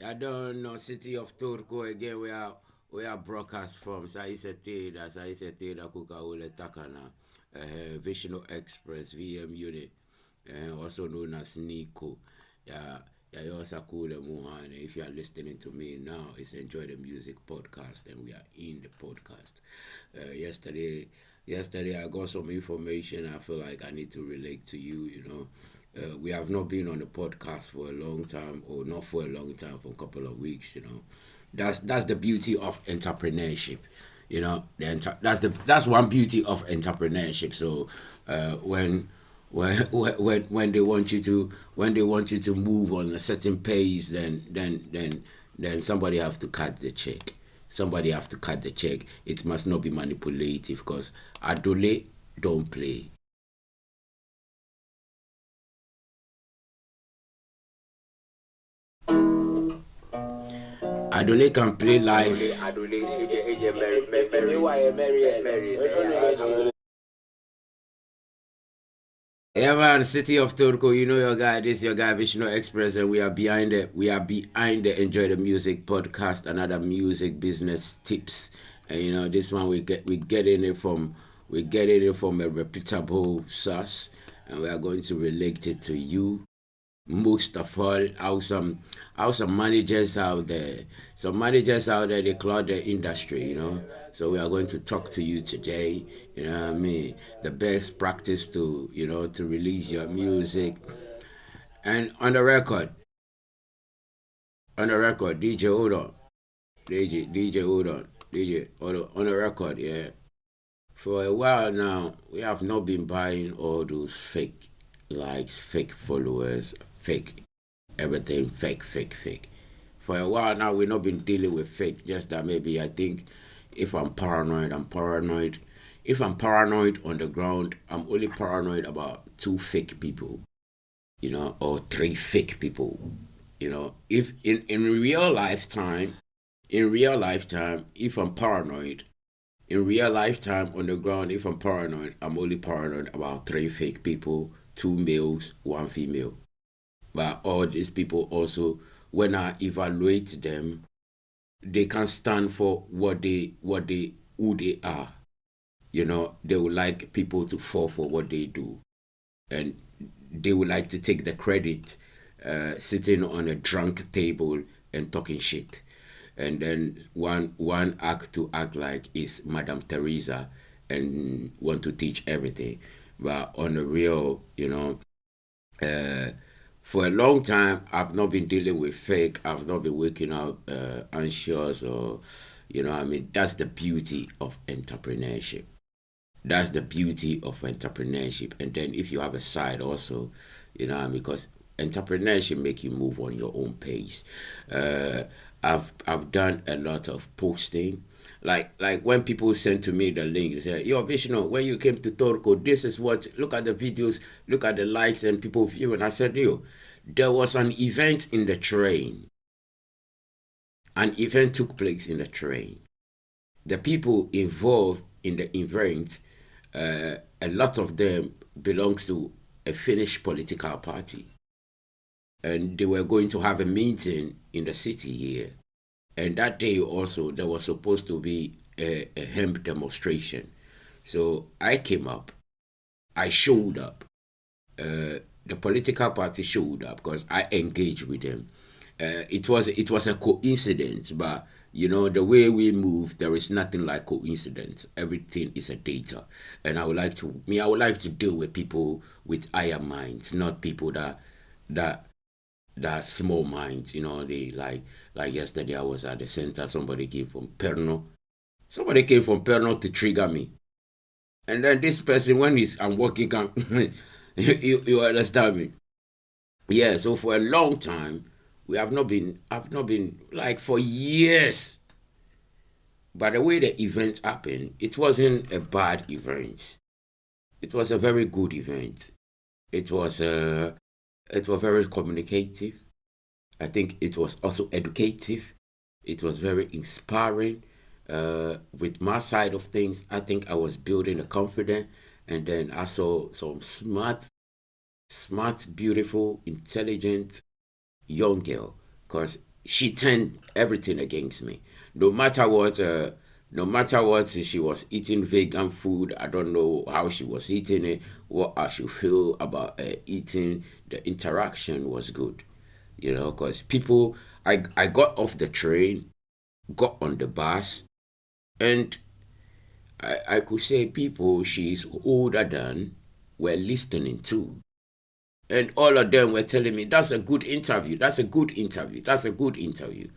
I don't know, city of Turku again. We are broadcast from. Sa isa teda kuka ule takana. VishnuExpress VM unit, also known as Nico. Yeah, yeah, you also cool Muhan. If you are listening to me now, it's Enjoy the Music podcast, and we are in the podcast. Yesterday I got some information. I feel like I need to relate to you. We have not been on the podcast for a long time, or not for a long time, for a couple of weeks. That's the beauty of entrepreneurship. That's one beauty of entrepreneurship. So when they want you to move on a certain pace, then somebody have to cut the check. Somebody have to cut the check. It must not be manipulative, because adole don't play. Adole can play life. Yeah, man, City of Turco, you know your guy. This is your guy VishnuExpress, and we are behind the Enjoy the Music podcast, another music business tips. And this one we getting it from a reputable source, and we are going to relate it to you. Most of all, how some managers out there, they cloud the industry. So we are going to talk to you today. You know what I mean? The best practice to release your music. And on the record, DJ, hold on. DJ, hold on. DJ, hold on the record, yeah. For a while now, we have not been buying all those fake likes, fake followers, fake everything, fake, fake, fake. For a while now, we've not been dealing with fake. Just that maybe I think if I'm paranoid, I'm paranoid. If I'm paranoid on the ground, I'm only paranoid about two fake people, or three fake people. If in real lifetime, if I'm paranoid, in real lifetime on the ground, if I'm paranoid, I'm only paranoid about three fake people, two males, one female. But all these people also, when I evaluate them, they can stand for who they are. They would like people to fall for what they do, and they would like to take the credit, sitting on a drunk table and talking shit. And then one act to act like is Madame Teresa and want to teach everything. But on the real, uh, for a long time, I've not been dealing with fake. I've not been waking up anxious, or, that's the beauty of entrepreneurship. That's the beauty of entrepreneurship. And then if you have a side also, because entrepreneurship make you move on your own pace. I've done a lot of posting. Like when people send to me the link, they say, "Yo, Vishnu, when you came to Torco, this is what. Look at the videos, look at the likes and people view." And I said, "Yo, there was an event in the train. An event took place in the train. The people involved in the event, a lot of them belongs to a Finnish political party, and they were going to have a meeting in the city here. And that day also, there was supposed to be a hemp demonstration. So I came up, I showed up. The political party showed up because I engaged with them. It was a coincidence, but the way we move, there is nothing like coincidence. Everything is a data, and I would like to deal with people with higher minds, not people that that small minds. They like yesterday I was at the center. Somebody came from Perno to trigger me, and then this person, when I'm working, can you understand me? Yeah, so for a long time, I've not been, like, for years. But the way the event happened, it wasn't a bad event. It was a very good event. It was very communicative. I think it was also educative. It was very inspiring. With my side of things, I think I was building a confidence, and then I saw some smart, beautiful, intelligent young girl. Because she turned everything against me. No matter what, no matter what, she was eating vegan food. I don't know how she was eating it, what I should feel about eating. The interaction was good, because people. I got off the train, got on the bus, and I could say people she's older than were listening to. And all of them were telling me, that's a good interview, that's a good interview, that's a good interview.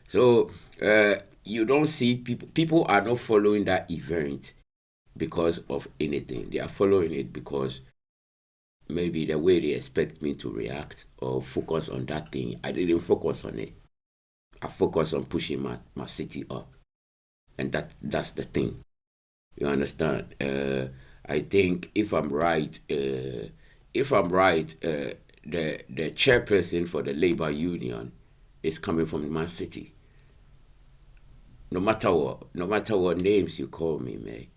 So you don't see people are not following that event because of anything. They are following it because maybe the way they expect me to react or focus on that thing. I didn't focus on it. I focus on pushing my city up. And that's the thing. You understand? I think if I'm right, the chairperson for the labor union is coming from my city. No matter what names you call me, man.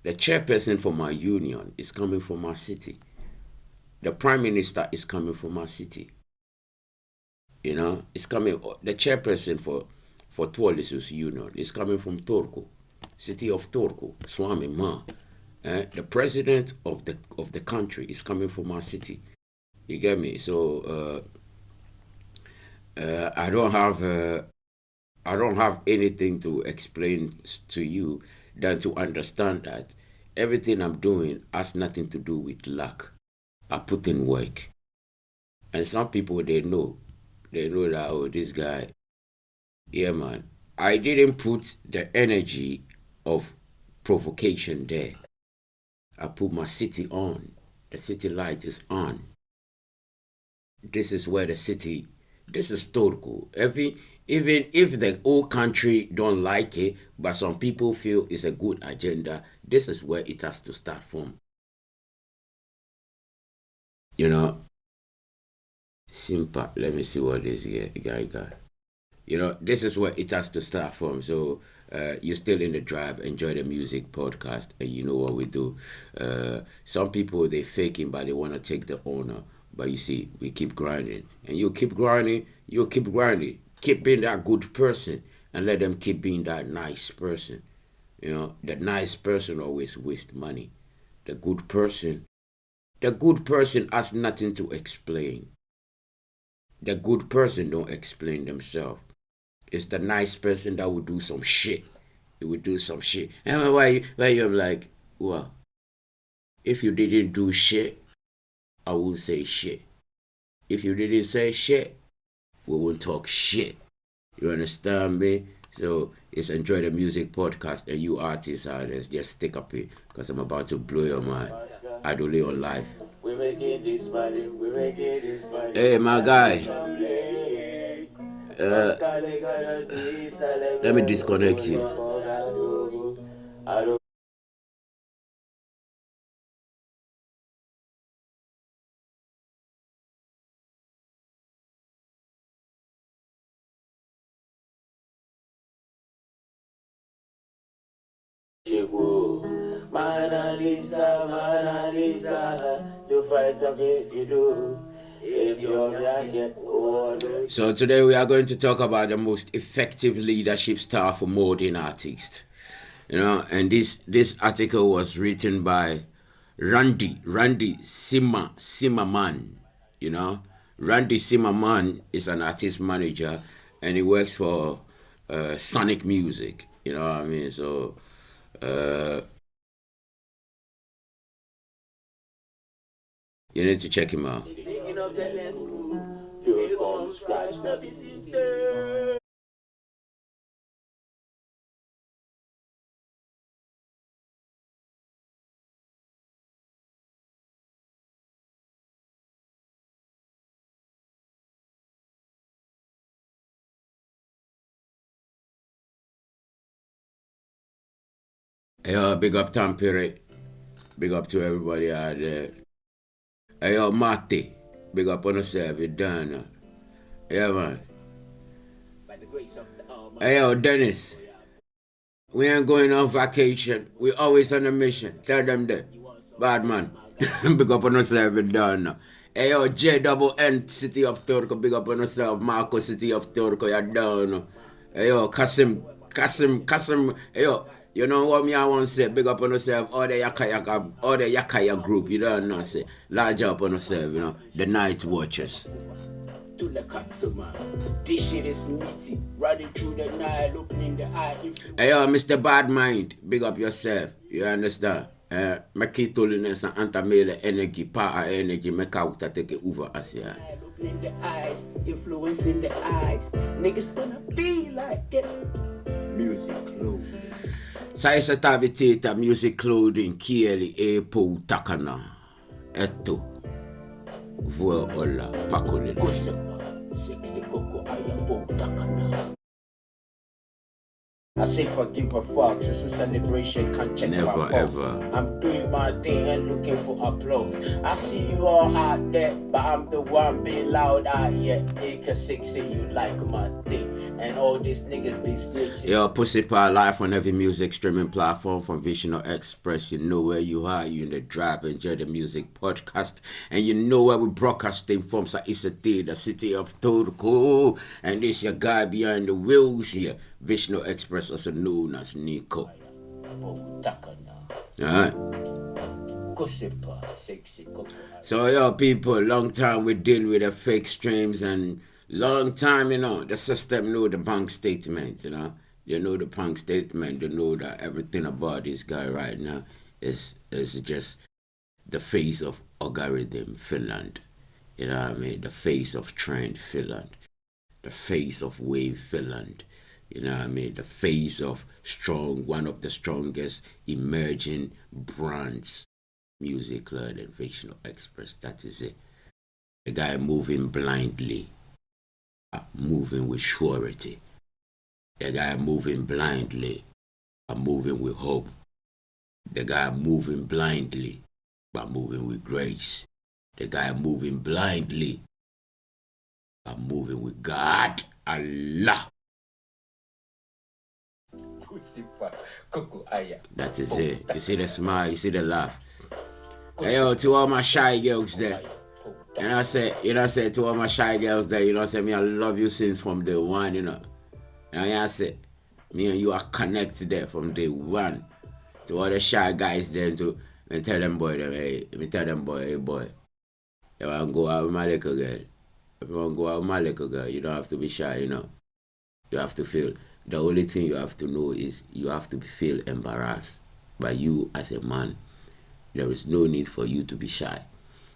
The chairperson for my union is coming from my city. The prime minister is coming from my city. It's coming. The chairperson for Tuolisus Union is coming from Turku, city of Turku, Swami Ma. The president of the country is coming from our city. You get me? So I don't have anything to explain to you than to understand that everything I'm doing has nothing to do with luck. I put in work, and some people they know that this guy, yeah man. I didn't put the energy of provocation there. I put my city on. The city light is on. This is where this is Turku. Even if the whole country don't like it, but some people feel it's a good agenda, this is where it has to start from. Simple. Let me see what this guy got. This is where it has to start from. So you're still in the drive, enjoy the music podcast, and you know what we do. Some people they faking, but they want to take the honor. But you see, we keep grinding, and you keep grinding. Keep being that good person, and let them keep being that nice person. The nice person always waste money. The good person has nothing to explain. The good person don't explain themselves. It's the nice person that will do some shit. It will do some shit. And why I'm like, well, if you didn't do shit, I won't say shit. If you didn't say shit, we won't talk shit. You understand me? So it's Enjoy the Music podcast, and you artists out there, just stick up it, because I'm about to blow your mind. I do live on life. We making this money. Hey, my guy. Let me disconnect you. Mona Lisa, to fight if you do. So today we are going to talk about the most effective leadership style for modern artists. And this article was written by Randy Zimmerman. Randy Zimmerman is an artist manager, and he works for Sonic Music. You know what I mean? So you need to check him out. Hey, big up Tampere. Big up to everybody out there. Hey, Mate. Big up on yourself. You're done. Yeah, man. Hey, Dennis. We ain't going on vacation. We always on a mission. Tell them that. Bad man. Big up on yourself. You're done. Hey yo, J double N, City of Turco, big up on yourself. Marco, City of Turco, you're down. Hey yo, Kasim, hey yo, you know what me I want to say, big up on yourself, all the Yakaya group, you don't know, say, large up on yourself, you know, the night watchers. To the customer, this shit is meaty, running through the night, opening the eye. Hey yo, Mr. Bad Mind, big up yourself, you understand? Make it holiness and anti-male energy, power energy, make out to take it over as ya. Opening the eyes, influencing the eyes. Niggas wanna be like it. Music clothing. Sa isa tabi tita, music clothing, kieli e po takana. Eto. Vua ola, pakole. Kusema, 60 koko aya po takana. I say forgive a fuck, it's a celebration, can't check never, my ever. I'm doing my thing and looking for applause. I see you all out there, but I'm the one being loud out here. AK6 say you like my thing, and all these niggas be snitching. Yo, Pussy Pie live on every music streaming platform from VishnuExpress. You know where you are, you in the drive, enjoy the music podcast, and you know where we're broadcasting from. So it's the city of Turku, and this your guy behind the wheels here, VishnuExpress, also known as Nico. Alright. So yo people, long time we deal with the fake streams, and long time, you know, the system know the bank statement, you know. You know the bank statement, you know that everything about this guy right now is just the face of algorithm Finland. You know what I mean? The face of trend Finland. The face of wave Finland. You know what I mean? The face of strong, one of the strongest emerging brands, Musiclothing, VishnuExpress. That is it. The guy moving blindly, moving with surety. The guy moving blindly, moving with hope. The guy moving blindly, but moving with grace. The guy moving blindly, but moving with God, Allah. That is it. You see the smile, you see the laugh. Hey yo, to all my shy girls there. And I say to all my shy girls there, you know, say me I love you since from day one, you know. And I say, me and you are connected there from day one. To all the shy guys there, to me tell them boy, hey, boy, if I go out with my little girl, if you want to go out with my little girl, you don't have to be shy, you know. You have to feel. The only thing you have to know is you have to feel embarrassed by you as a man. There is no need for you to be shy,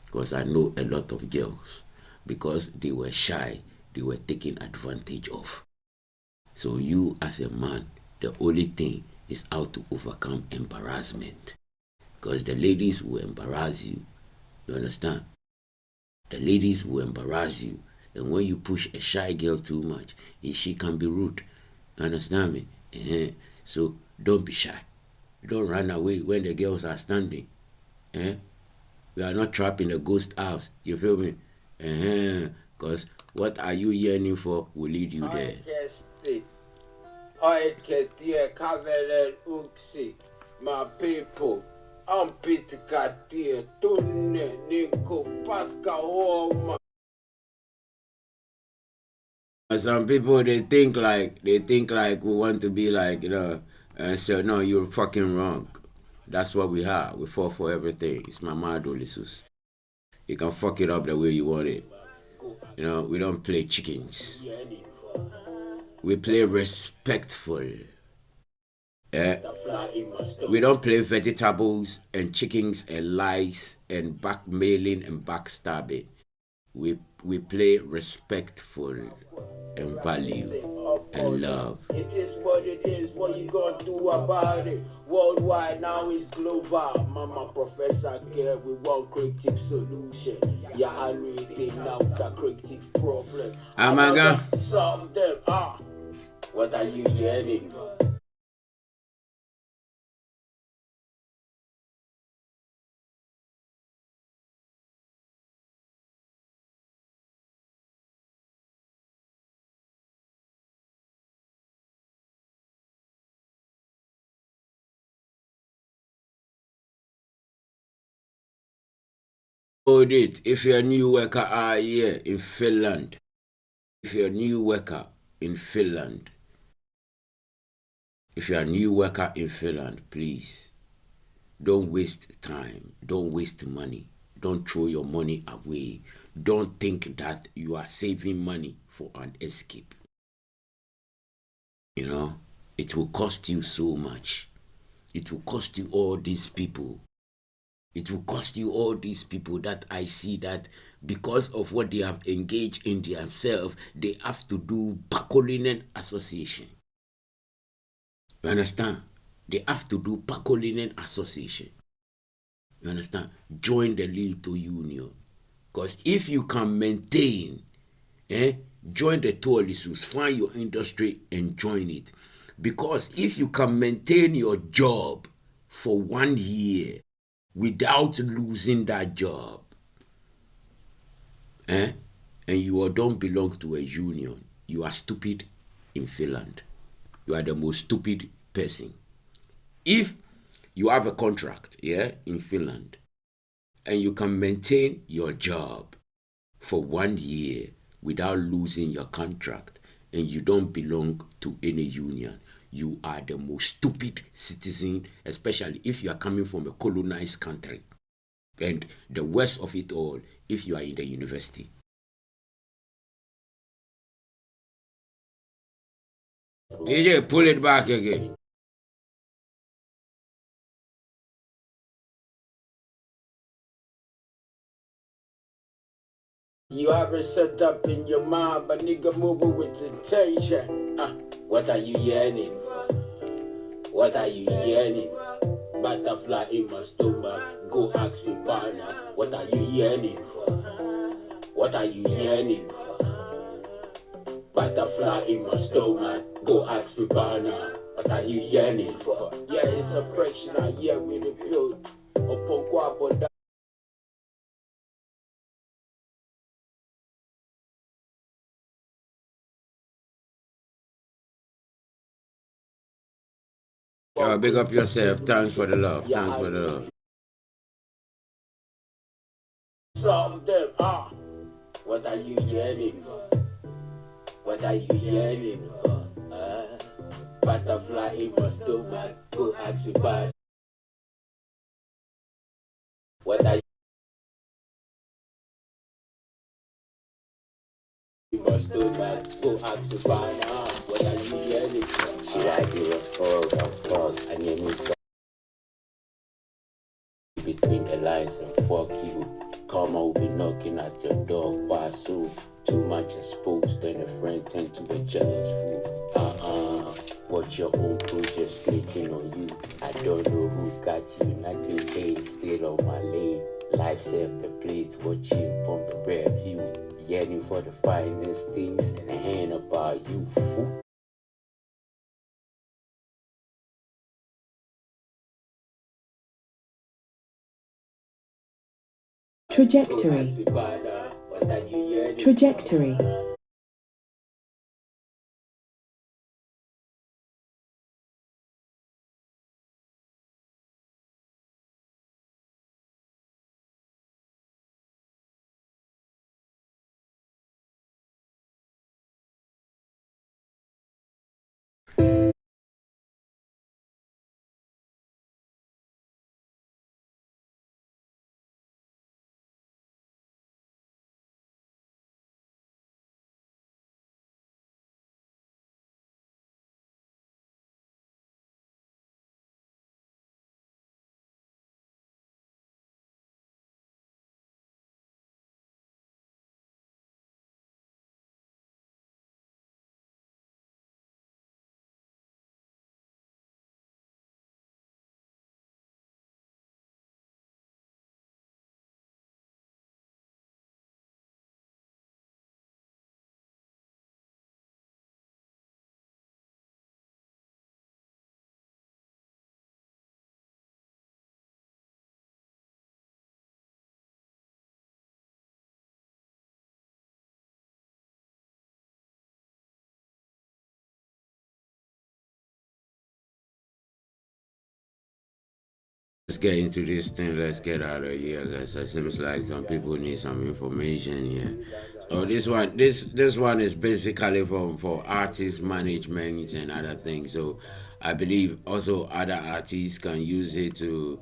because I know a lot of girls, because they were shy, they were taken advantage of. So you as a man, the only thing is how to overcome embarrassment, because the ladies will embarrass you. You understand? The ladies will embarrass you, and when you push a shy girl too much, she can be rude. You understand me? So don't be shy. Don't run away when the girls are standing. We are not trapped in a ghost house. You feel me? Because what are you yearning for will lead you there. My people, I'm Peter Katia, Tune, Nico, Pascal. Some people they think like we want to be like, you know, and so no, you're fucking wrong. That's what we have. We fall for everything. It's my Madolisus. You can fuck it up the way you want it. You know, we don't play chickens. We play respectful. We don't play vegetables and chickens and lies and backmailing and backstabbing. We play respectful and value and love. It is what it is. What you gonna do about it? Worldwide now is global. Mama Professor Care, we want creative solution. Yeah, I really think now the creative problem. I'm gonna solve them. What are you hearing? Hold it. If you're a new worker here in Finland, if you're a new worker in Finland, if you're a new worker in Finland, please don't waste time. Don't waste money. Don't throw your money away. Don't think that you are saving money for an escape. You know, it will cost you so much. It will cost you all these people. It will cost you all these people that I see that because of what they have engaged in themselves, they have to do Pakolinen Association. You understand? They have to do Pakolinen Association. You understand? Join the Lito Union. Because if you can maintain, join the Tourismus, find your industry and join it. Because if you can maintain your job for 1 year without losing that job, and you don't belong to a union, you are stupid in Finland. You are the most stupid person. If you have a contract, in Finland, and you can maintain your job for 1 year without losing your contract, and you don't belong to any union, you are the most stupid citizen, especially if you are coming from a colonized country. And the worst of it all, if you are in the university. DJ, pull it back again. You have it set up in your mind, but nigga moving with intention. What are you yearning for? What are you yearning for? Butterfly in my stomach, go ask me partner. What are you yearning for? What are you yearning for? Butterfly in my stomach, go ask me partner. What are you yearning for? Yeah, it's a pressure, yeah, we rebuild. Upon Quabo. Big up yourself. Thanks for the love. Thanks for the love. Solve them. What are you yearning for? What are you yearning for? Butterfly in my stomach. Go ask me bad. What are you in my stomach? Go ask me bad. What are you yearning for? Should I give a call? Of course. And you need to between the lines and fuck you. Karma will be knocking at your door, pass soon. Too much exposed, then a friend tend to be jealous fool. Watch your own project snitching on you. I don't know who got you, nothing paid, still on my lane. Life self the plate, watching from the rear view. Yearning for the finest things and a hand about you, fool. Trajectory. Trajectory. get into this thing. Let's get out of here, guys. It seems like some people need some information here. So this one is basically from for artist management and other things. So I believe also other artists can use it to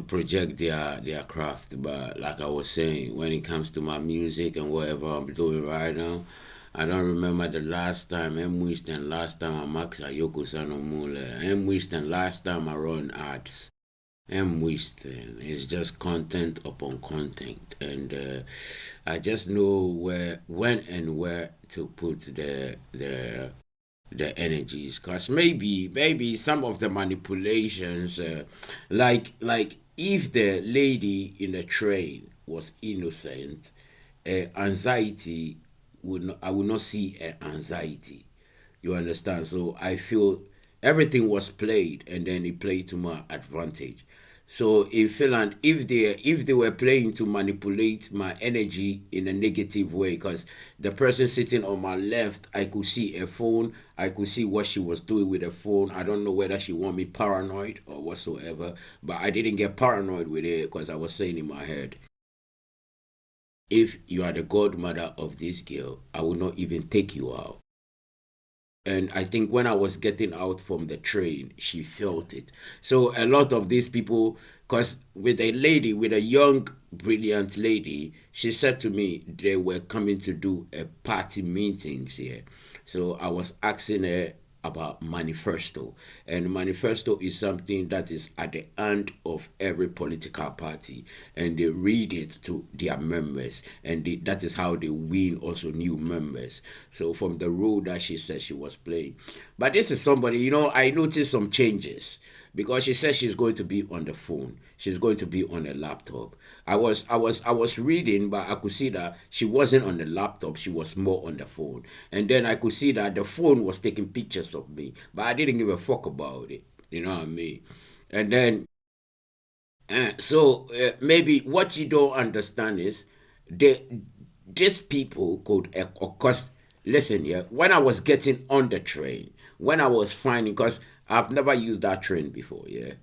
project their craft. But like I was saying, when it comes to my music and whatever I'm doing right now, I don't remember the last time I'm and last time I max Ayoko Sanomule. I'm and last time I run ads. I'm wasting. It's just content upon content, and I just know when, and where to put the energies. Cause maybe some of the manipulations, like if the lady in the train was innocent, anxiety would not. I would not see anxiety. You understand? So I feel everything was played, and then it played to my advantage. So in Finland, if they were playing to manipulate my energy in a negative way, because the person sitting on my left, I could see a phone, I could see what she was doing with the phone. I don't know whether she want me paranoid or whatsoever, but I didn't get paranoid with it because I was saying in my head, if you are the godmother of this girl, I will not even take you out. And I think when I was getting out from the train, she felt it. So a lot of these people, because with a young, brilliant lady, she said to me they were coming to do a party meetings here. So I was asking her about manifesto, and manifesto is something that is at the end of every political party, and they read it to their members, and that is how they win also new members. So from the role that she said she was playing, but this is somebody, I noticed some changes because she said she's going to be on the phone, she's going to be on a laptop. I was reading, but I could see that she wasn't on the laptop, she was more on the phone. And then I could see that the phone was taking pictures of me, but I didn't give a fuck about it. You know what I mean? And then maybe what you don't understand is the these people could, of course, listen, yeah, when I was getting on the train, when I was finding, because I've never used that train before, yeah,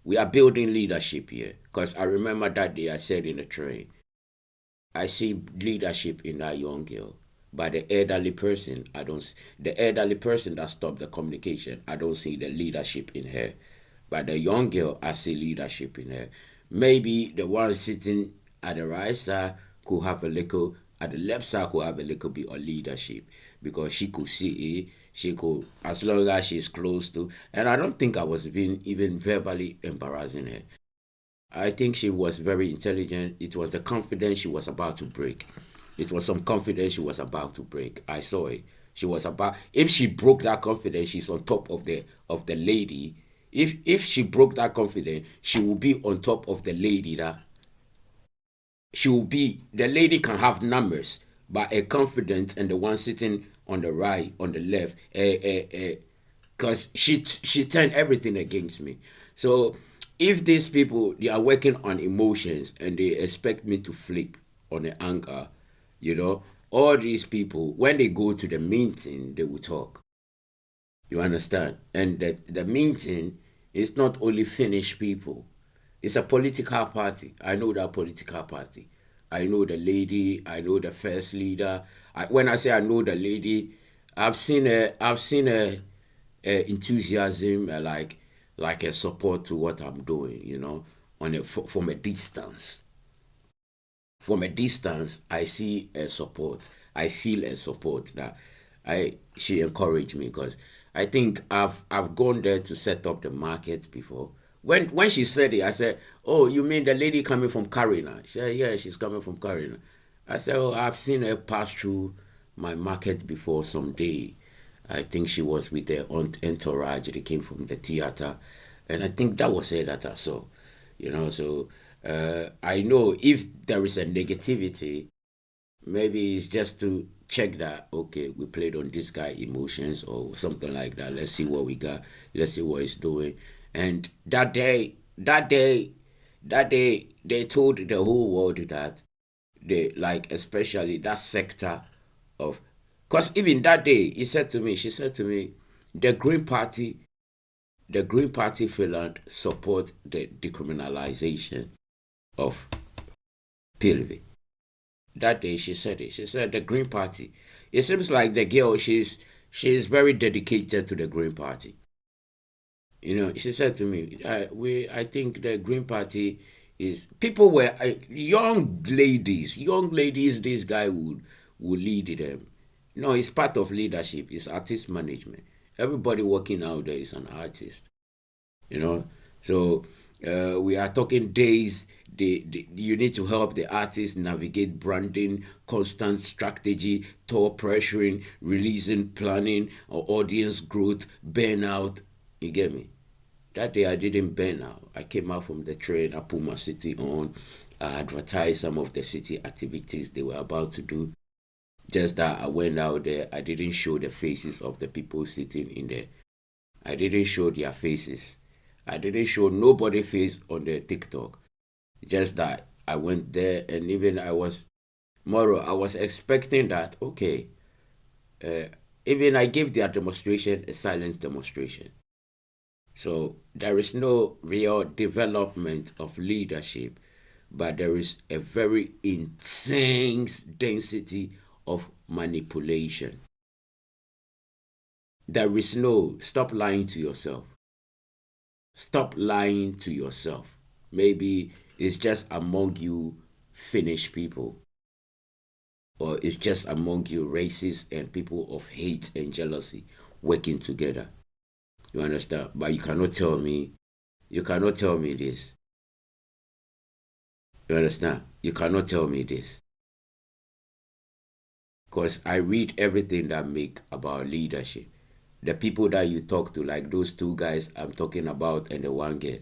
we are building leadership here, because I remember that day I said in the train, I see leadership in that young girl. But the elderly person, the elderly person that stopped the communication, I don't see the leadership in her. But the young girl, I see leadership in her. Maybe the one sitting at the right side could have a little, at the left side could have a little bit of leadership, because she could see it. She could, as long as she's close to, and I don't think I was being even verbally embarrassing her. I think she was very intelligent. It was the confidence she was about to break. It was some confidence she was about to break. I saw it. She was about, if she broke that confidence, she's on top of the lady. If she broke that confidence, she will be on top of the lady that she will be. The lady can have numbers, but a confidence, and the one sitting on the right, on the left, because she turned everything against me. So if these people, they are working on emotions and they expect me to flip on the anger, all these people, when they go to the meeting, they will talk. You understand? And the meeting is not only Finnish people. It's a political party. I know that political party. I know the lady. I know the first leader. When I say I know the lady, I've seen her. I've seen her enthusiasm, like a support to what I'm doing. From a distance. From a distance, I see a support. I feel a support that she encouraged me, because I think I've gone there to set up the market before. When she said it, I said, "Oh, you mean the lady coming from Karina?" She said, "Yeah, she's coming from Karina." I said, "Oh, I've seen her pass through my market before someday." I think she was with her entourage. They came from the theater, and I think that was her that I saw. So I know if there is a negativity, maybe it's just to check that, okay, we played on this guy emotions or something like that. Let's see what we got. Let's see what he's doing. And that day, they told the whole world that they, like, especially that sector of, because even that day, she said to me, the Green Party the Green Party Finland support the decriminalization of PLV. That day she said it. She said the Green Party. It seems like the girl, she's very dedicated to the Green Party. She said to me, I think the Green Party is, people were young ladies. This guy would lead them. No, it's part of leadership. It's artist management. Everybody working out there is an artist. So we are talking days. You need to help the artist navigate branding, constant strategy, tour pressuring, releasing, planning, or audience growth, burnout. You get me? That day I didn't burn out. I came out from the train. I put my city on. I advertised some of the city activities they were about to do. Just that I went out there. I didn't show the faces of the people sitting in there. I didn't show their faces. I didn't show nobody's face on the TikTok. Just that I went there, and even I was expecting that, okay, even I gave their demonstration a silent demonstration. So there is no real development of leadership, but there is a very intense density of manipulation. There is no, stop lying to yourself. Stop lying to yourself. Maybe it's just among you Finnish people, or it's just among you racists and people of hate and jealousy working together. You understand? But you cannot tell me this. You understand? You cannot tell me this. Because I read everything that make about leadership. The people that you talk to, like those two guys I'm talking about and the one girl,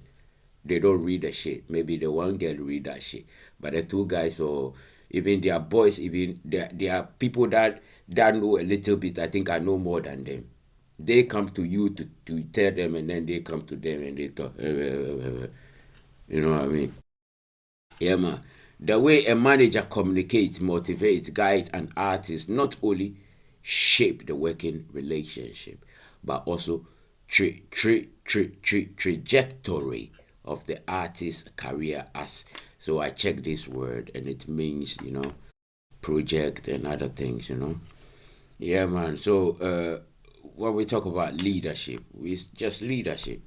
they don't read the shit. Maybe the one girl read that shit. But the two guys, or even their boys, even they are people that know a little bit. I think I know more than them. They come to you to tell them, and then they come to them and they talk. You know what I mean? Yeah, man. The way a manager communicates, motivates, guides an artist not only shape the working relationship, but also trajectory of the artist's career. As so I check this word, and it means, project and other things. Yeah, man. So when we talk about leadership, it's just leadership.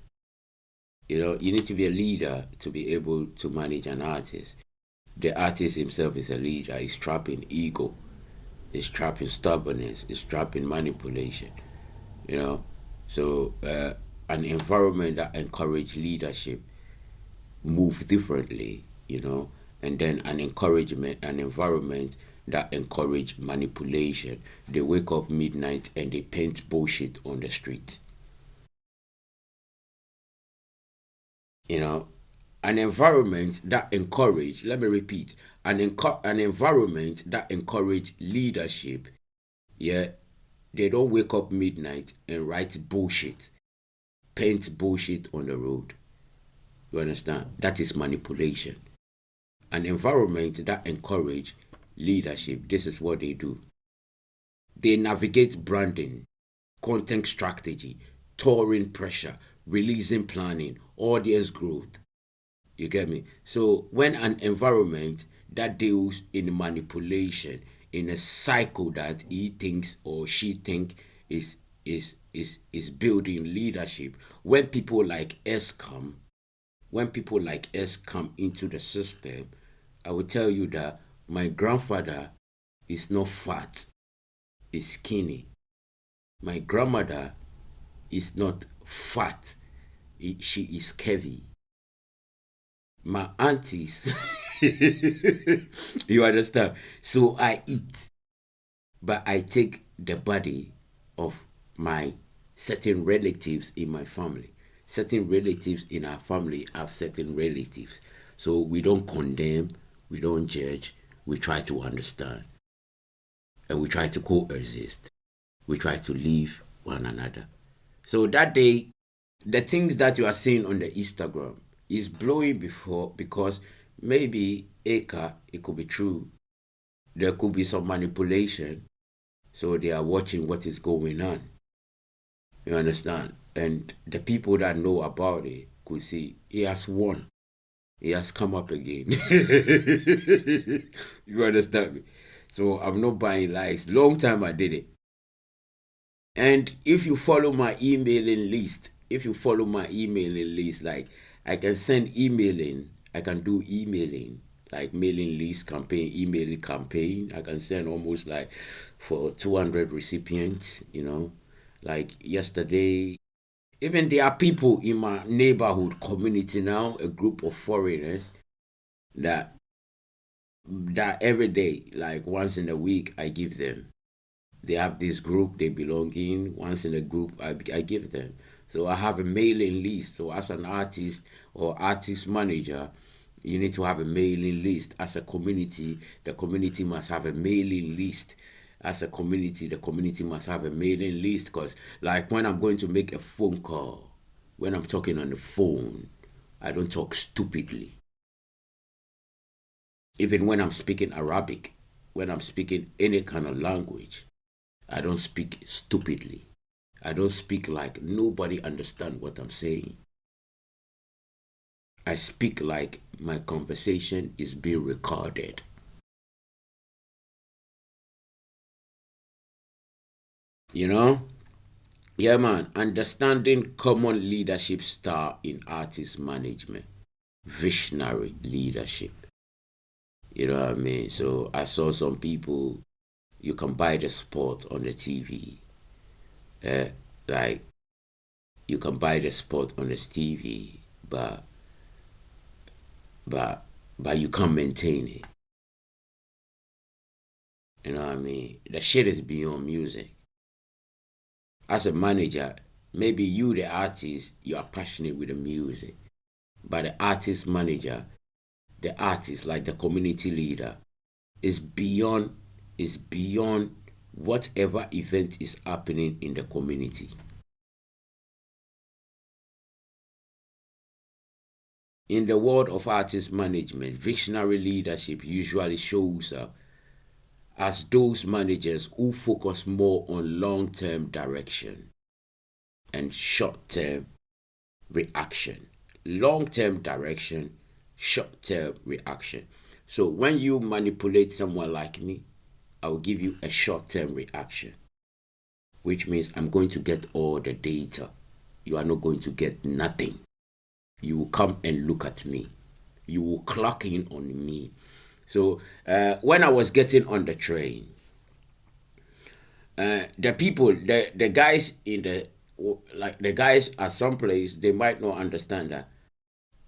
You need to be a leader to be able to manage an artist. The artist himself is a leader. He's trapped in ego. He's trapped in stubbornness. He's trapped in manipulation. So an environment that encourages leadership move differently. And then an environment that encourage manipulation. They wake up midnight and they paint bullshit on the street. An environment that encourage, let me repeat, an environment that encourage leadership, yeah, they don't wake up midnight and write bullshit, paint bullshit on the road. You understand? That is manipulation. An environment that encourage leadership, this is what they do. They navigate branding, content strategy, touring pressure, releasing planning, audience growth. You get me? So when an environment that deals in manipulation, in a cycle that he thinks or she think is building leadership, when people like us come into the system, I will tell you that my grandfather is not fat, is skinny. My grandmother is not fat, she is curvy. My aunties, you understand? So I eat, but I take the body of my certain relatives in my family. Certain relatives in our family have certain relatives. So we don't condemn, we don't judge, we try to understand. And we try to coexist. We try to live one another. So that day, the things that you are seeing on the Instagram is blowing before, because maybe it could be true. There could be some manipulation. So they are watching what is going on. You understand? And the people that know about it could see he has won. He has come up again. You understand me? So I'm not buying likes. Long time I did it. And if you follow my emailing list, like I can send emailing, I can do emailing, like mailing list campaign, emailing campaign. I can send almost like for 200 recipients, Like yesterday, even there are people in my neighborhood community now, a group of foreigners that every day, like once in a week, I give them. They have this group they belong in. Once in a group, I give them. So I have a mailing list. So as an artist or artist manager, you need to have a mailing list. As a community, the community must have a mailing list. As a community, the community must have a mailing list. Because like when I'm going to make a phone call, when I'm talking on the phone, I don't talk stupidly. Even when I'm speaking Arabic, when I'm speaking any kind of language, I don't speak stupidly. I don't speak like nobody understand what I'm saying. I speak like my conversation is being recorded. You know? Yeah, man. Understanding common leadership style in artist management. Visionary leadership. You know what I mean? So I saw some people, you can buy the spot on the TV. Like, you can buy the spot on the TV, but but you can't maintain it. You know what I mean? The shit is beyond music. As a manager, maybe you, the artist, you are passionate with the music. But the artist manager, the artist, like the community leader, is beyond whatever event is happening in the community. In the world of artist management, visionary leadership usually shows up as those managers who focus more on long-term direction and short-term reaction. Long-term direction, short-term reaction. So when you manipulate someone like me, I will give you a short-term reaction, which means I'm going to get all the data. You are not going to get nothing. You will come and look at me. You will clock in on me. So when I was getting on the train, the people, the guys the guys at some place, they might not understand that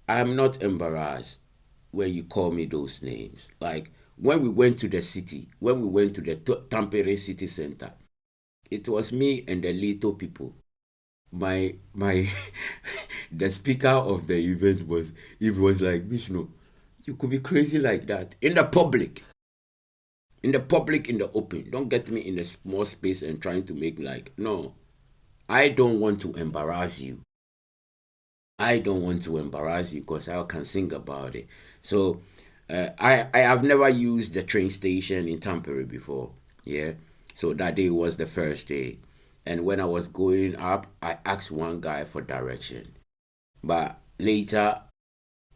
I'm not embarrassed when you call me those names. Like when we went to the city, when we went to the Tampere city center, it was me and the little people. My the speaker of the event was like, Vishnu, you could be crazy like that in the public. In the public, in the open. Don't get me in a small space and trying to make like, no. I don't want to embarrass you. I don't want to embarrass you because I can sing about it. So I have never used the train station in Tampere before. Yeah. So that day was the first day. And when I was going up, I asked one guy for direction. But later,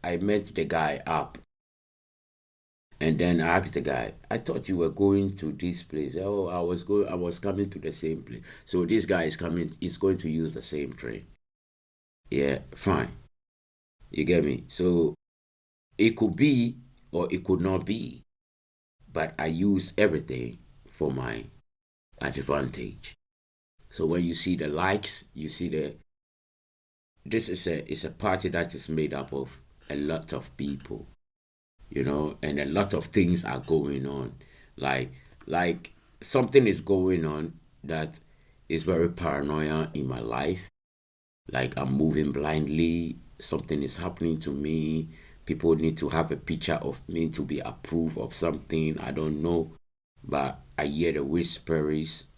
I met the guy up. And then I asked the guy, I thought you were going to this place. Oh, I was coming to the same place. So this guy is going to use the same train. Yeah, fine. You get me? So it could be or it could not be. But I use everything for my advantage. So when you see the likes, you see this is a party that is made up of a lot of people, and a lot of things are going on. Like something is going on that is very paranoia in my life. Like I'm moving blindly, something is happening to me. People need to have a picture of me to be approved of something. I don't know. But I hear the whispers.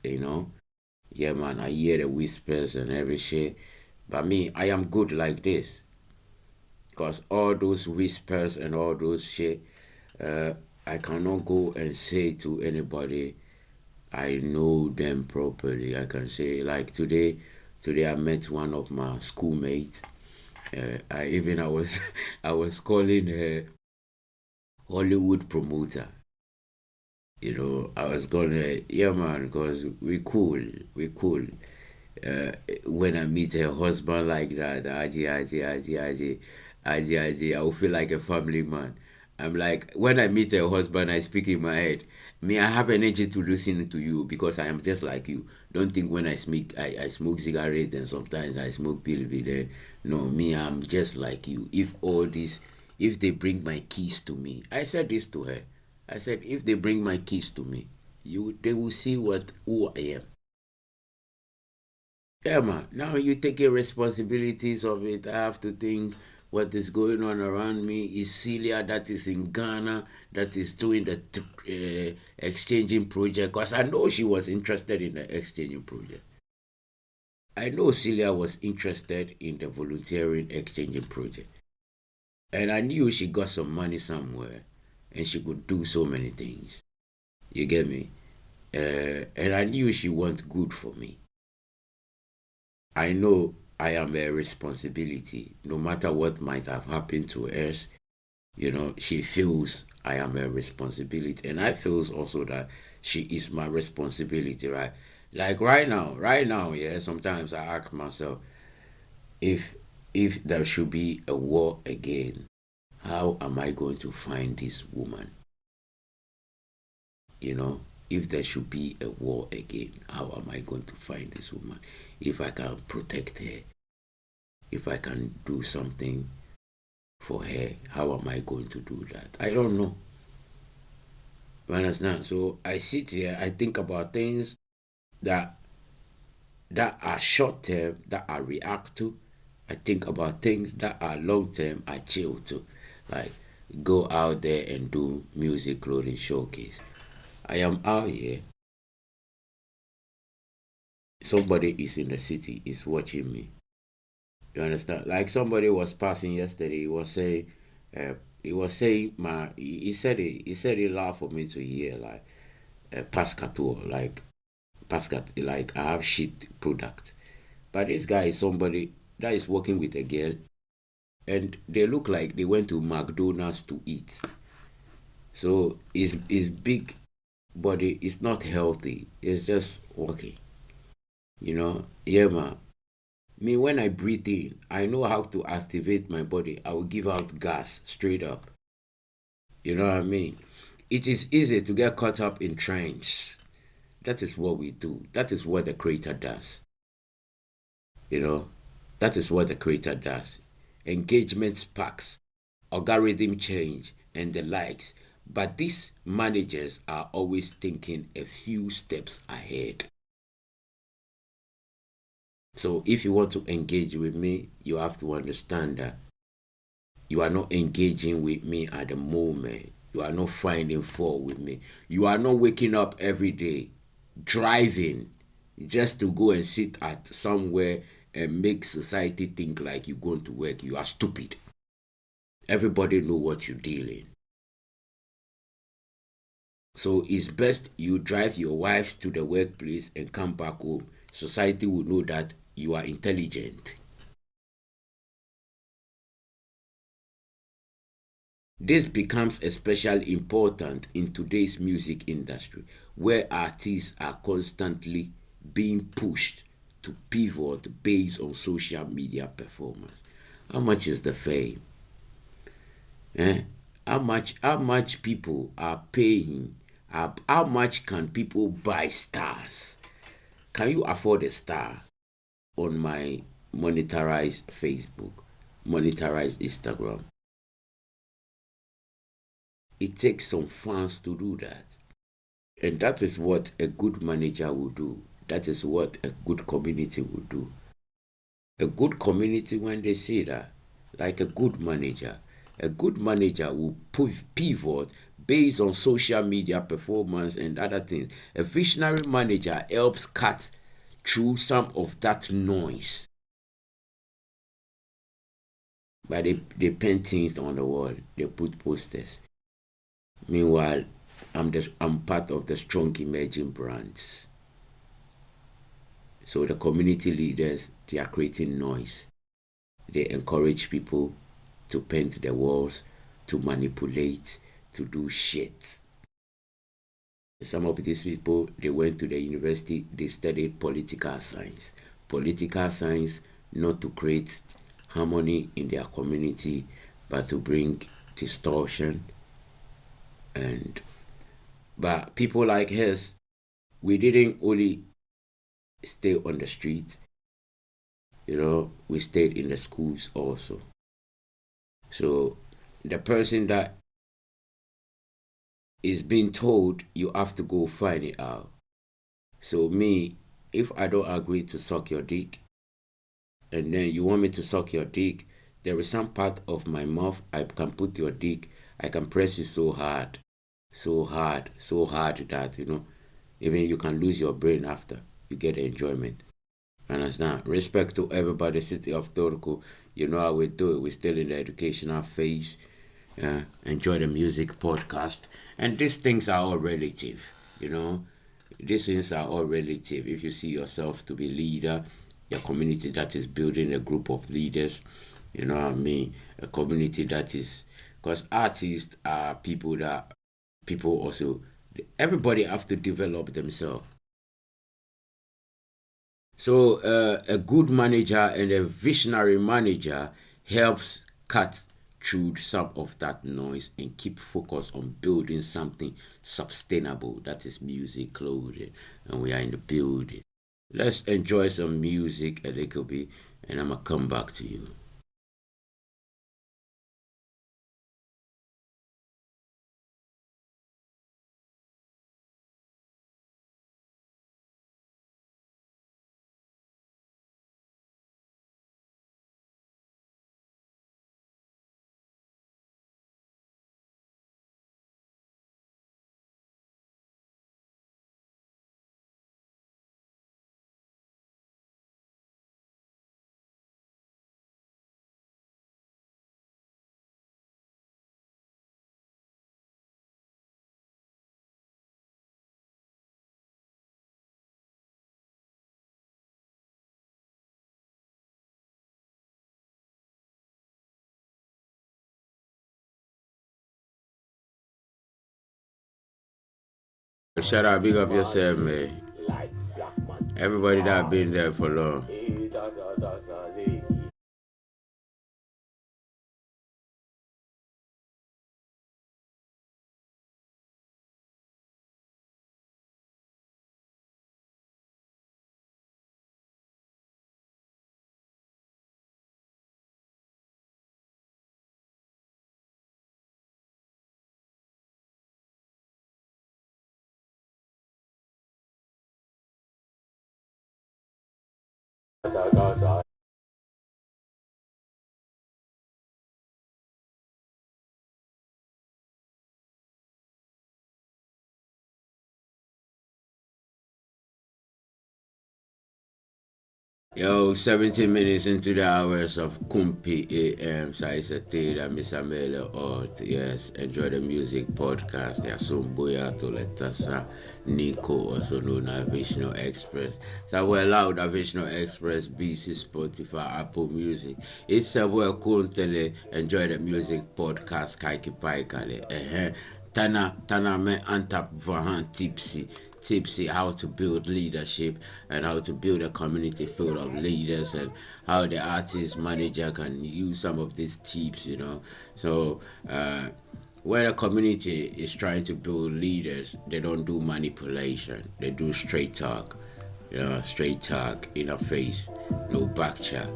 Yeah, man, I hear the whispers and every shit. But me, I am good like this. Because all those whispers and all those shit, I cannot go and say to anybody, I know them properly. I can say, like today, Today I met one of my schoolmates. I was I was calling her Hollywood promoter. I was gonna, yeah man, because we cool. uh, when I meet her husband like that, I will feel like a family man. I'm like, when I meet her husband, I speak in my head. Me, I have energy to listen to you because I am just like you. Don't think when I smoke cigarette and sometimes I smoke pill with it. No, me, I'm just like you. If they bring my keys to me, I said this to her. I said, if they bring my keys to me, they will see who I am. Yeah, man. Now you taking responsibilities of it. I have to think what is going on around me. Is Celia that is in Ghana that is doing the exchanging project? Because I know she was interested in the exchanging project. I know Celia was interested in the volunteering exchanging project. And I knew she got some money somewhere and she could do so many things. You get me? And I knew she want good for me. I know I am a responsibility. No matter what might have happened to us, she feels I am a responsibility. And I feels also that she is my responsibility, right? Like right now, yeah, sometimes I ask myself, if there should be a war again, how am I going to find this woman? You know, if there should be a war again, how am I going to find this woman? If I can protect her, if I can do something for her, how am I going to do that? I don't know. You understand? So I sit here, I think about things that are short term, that I react to. I think about things that are long term, I chill to. Like go out there and do music clothing showcase. I am out here. Somebody is in the city, is watching me. You understand? Like somebody was passing yesterday, uh, he was saying he said it loud for me to hear, like Pascator, like Pascat, like I have shit product. But this guy is somebody that is working with a girl, and they look like they went to McDonald's to eat. So his big body is not healthy. It's just working. Yeah, man. Me, when I breathe in, I know how to activate my body. I will give out gas straight up. You know what I mean? It is easy to get caught up in trends. That is what we do. That is what the creator does. You know, that is what the creator does. Engagement sparks, algorithm change, and the likes. But these managers are always thinking a few steps ahead. So if you want to engage with me, you have to understand that you are not engaging with me at the moment. You are not finding fault with me. You are not waking up every day driving just to go and sit at somewhere and make society think like you're going to work. You are stupid. Everybody know what you're dealing. So it's best you drive your wives to the workplace and come back home. Society will know that you are intelligent. This becomes especially important in today's music industry, where artists are constantly being pushed to pivot based on social media performance. How much is the fame? How much people are paying? How much can people buy stars? Can you afford a star on my monetized Facebook, monetized Instagram? It takes some fans to do that. And that is what a good manager will do. That is what a good community will do. A good community, when they see that, like a good manager will pivot based on social media performance and other things. A visionary manager helps cut through some of that noise. But they paint things on the wall, they put posters. Meanwhile, I'm part of the strong emerging brands. So the community leaders, they are creating noise. They encourage people to paint the walls, to manipulate, to do shit. Some of these people, they went to the university, they studied political science. Political science, not to create harmony in their community, but to bring distortion. But people like us, we didn't only stay on the street, we stayed in the schools also. So the person that is being told, you have to go find it out. So me, if I don't agree to suck your dick, and then you want me to suck your dick, there is some part of my mouth I can put your dick, I can press it so hard that, even you can lose your brain after you get the enjoyment. Understand? Respect to everybody, city of Turku. You know how we do it. We're still in the educational phase. Enjoy the music podcast. And these things are all relative, These things are all relative. If you see yourself to be leader, your community that is building a group of leaders, you know what I mean? A community that is, because artists are people also, everybody have to develop themselves. So a good manager and a visionary manager helps cut through some of that noise and keep focus on building something sustainable. That is Musiclothing, and we are in the building. Let's enjoy some music a little bit, and I'm gonna come back to you. Shout out, big up yourself, man. Everybody that been there for long. Yo, 17 minutes into the hours of Kumpi AM, Saisatida, Mr. Mele Ort. Yes, enjoy the music podcast. Boya to Letasa, Nico, also known as VishnuExpress. So we're allowed at VishnuExpress, BC, Spotify, Apple Music. It's a well cool tele. Enjoy the music podcast, Kaiki Paikale. Tana me antap vahan tipsy how to build leadership and how to build a community full of leaders and how the artist manager can use some of these tips, So when a community is trying to build leaders, they don't do manipulation. They do straight talk. Straight talk in a face, no back chat.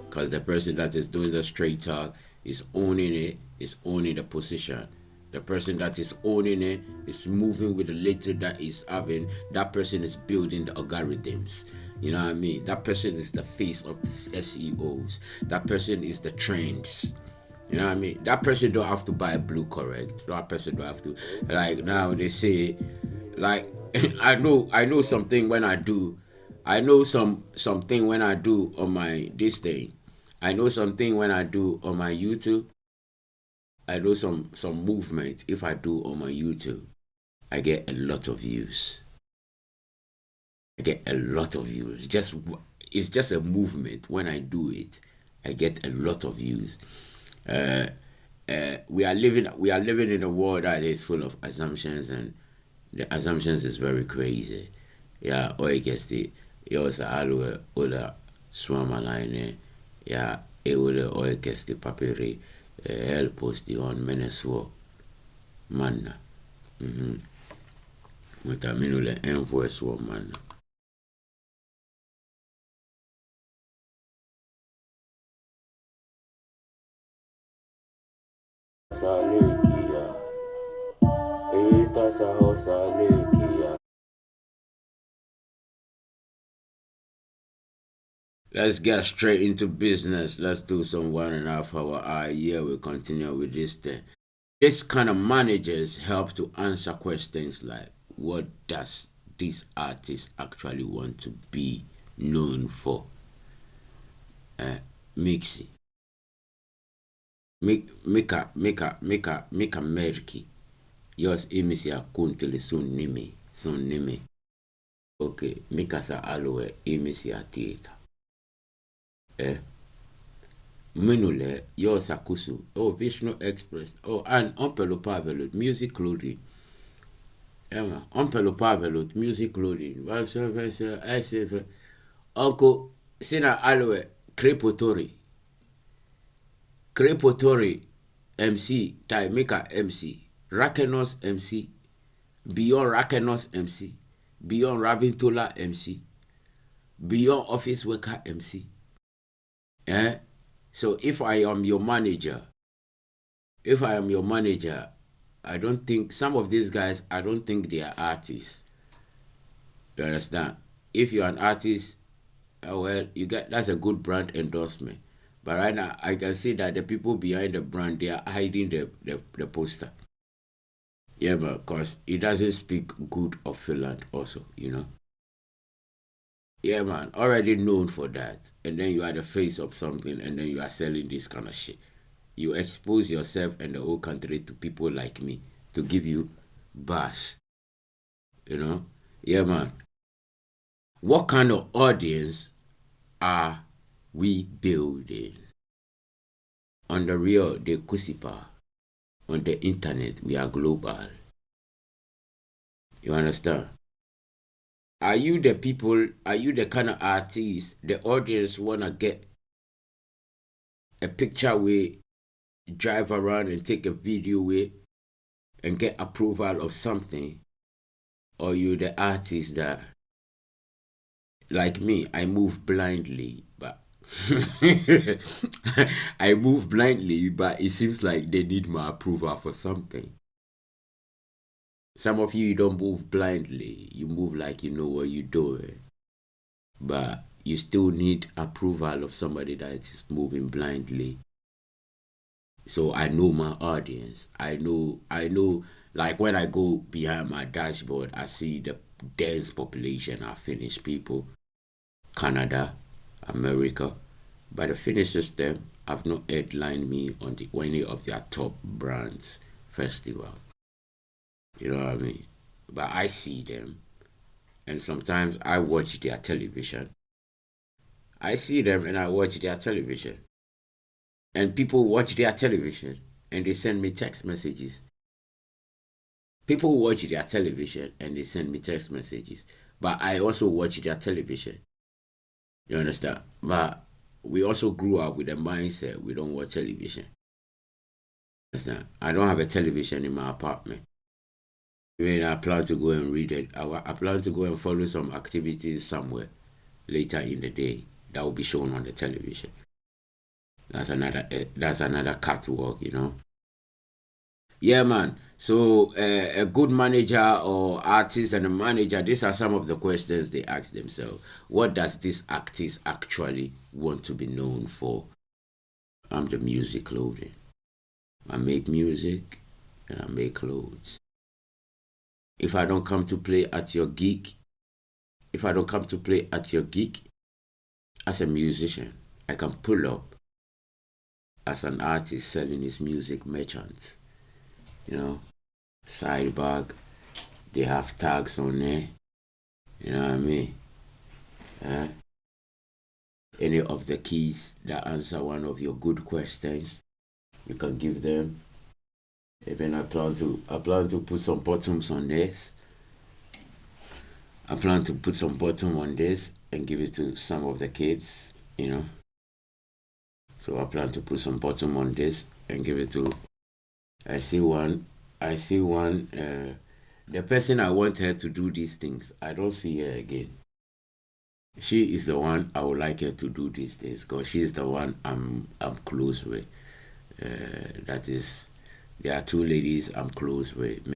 Because the person that is doing the straight talk is owning it, is owning the position. The person that is owning it is moving with the little that is having. That person is building the algorithms. You know what I mean? That person is the face of the SEOs. That person is the trends. You know what I mean? That person don't have to buy blue, correct? That person don't have to. Like now they say, like I know something when I do. I know something when I do on my this thing. I know something when I do on my YouTube. I know some movement if I do on my YouTube. I get a lot of views. I get a lot of views. It's just a movement. When I do it, I get a lot of views. We are living in a world that is full of assumptions, and the assumptions is very crazy. Yeah, or I guess the also alwe ola swama line. Yeah, it will or I guess the papere help us the on meneswo manna. Mutaminule envoice wo manna. Salekia. Eta saho salekia. Let's get straight into business. Let's do some 1.5 hour. Yeah, we continue with this thing. This kind of managers help to answer questions like, what does this artist actually want to be known for? Mixi. Make a merki. Yours imisi akuntele son nime. Okay, mikasa aloe imisi a theater. Minule, yours akusu. Oh, VishnuExpress. Oh, and on peut le pas avec le Musiclothing. On peut le pas avec l'autre Musiclothing. Uncle, sina aloe crepotori. Crepotori MC, tai make a MC. Rakenos MC. Beyond Rakenos MC. Beyond Rabintola MC. Beyond Office Worker MC. So if I am your manager, I don't think some of these guys, I don't think they are artists. You understand? If you're an artist, well, you get that's a good brand endorsement. But right now, I can see that the people behind the brand, they are hiding the poster. Yeah, because it doesn't speak good of Finland also, you know. Yeah, man, already known for that. And then you are the face of something, and then you are selling this kind of shit. You expose yourself and the whole country to people like me to give you buzz. You know? Yeah, man. What kind of audience are we building? On the real, the Kusipa. On the internet, we are global. You understand? Are you the kind of artist the audience wanna get a picture with, drive around and take a video with, and get approval of something? Or you the artist that, like me, I move blindly, but I move blindly, but it seems like they need my approval for something. Some of you don't move blindly. You move like you know what you're doing. But you still need approval of somebody that is moving blindly. So I know my audience. I know, like when I go behind my dashboard, I see the dense population are Finnish people. Canada, America. But the Finnish system have not headlined me on any of their top brands festival. You know what I mean? But I see them, and sometimes I watch their television. I see them and I watch their television. And people watch their television and they send me text messages. People watch their television and they send me text messages. But I also watch their television. You understand? But we also grew up with a mindset we don't watch television. Understand? I don't have a television in my apartment. When I plan to go and read it, I plan to go and follow some activities somewhere later in the day that will be shown on the television. That's another catwalk, you know. Yeah, man. So a good manager or artist and a manager, these are some of the questions they ask themselves. What does this artist actually want to be known for? I'm the Musiclothing. I make music and I make clothes. If I don't come to play at your gig, as a musician, I can pull up as an artist selling his music merchants. You know, side bag, they have tags on there. You know what I mean? Any of the keys that answer one of your good questions, you can give them. Even I plan to put some bottoms on this. I plan to put some bottom on this and give it to some of the kids, So I plan to put some bottom on this and give it to. I see one. The person I want her to do these things, I don't see her again. She is the one I would like her to do these things because she's the one I'm close with. That is, there are two ladies I'm close with.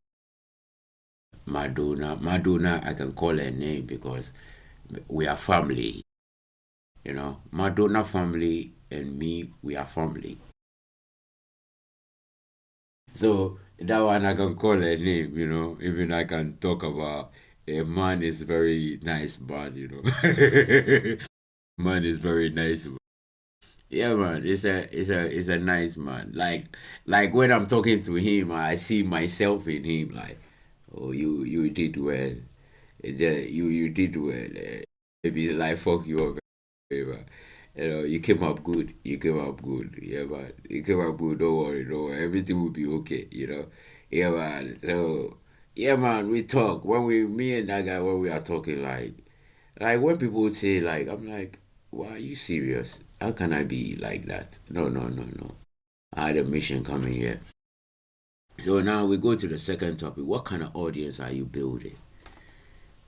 Madonna, I can call her name because we are family. Madonna family and me, we are family. So that one I can call her name, even I can talk about a man is very nice man, Man is very nice. Yeah, man, it's a nice man. Like when I'm talking to him, I see myself in him. Like, oh, you did well. You did well. Maybe like fuck you up, man. You came up good. You came up good. Yeah, man. You came up good. Don't worry, don't worry. Everything will be okay. Yeah, man. So yeah, man. We talk me and that guy when we are talking like when people say like I'm like, why are you serious? How can I be like that? No, no, no, no. I had a mission coming here. So now we go to the second topic. What kind of audience are you building?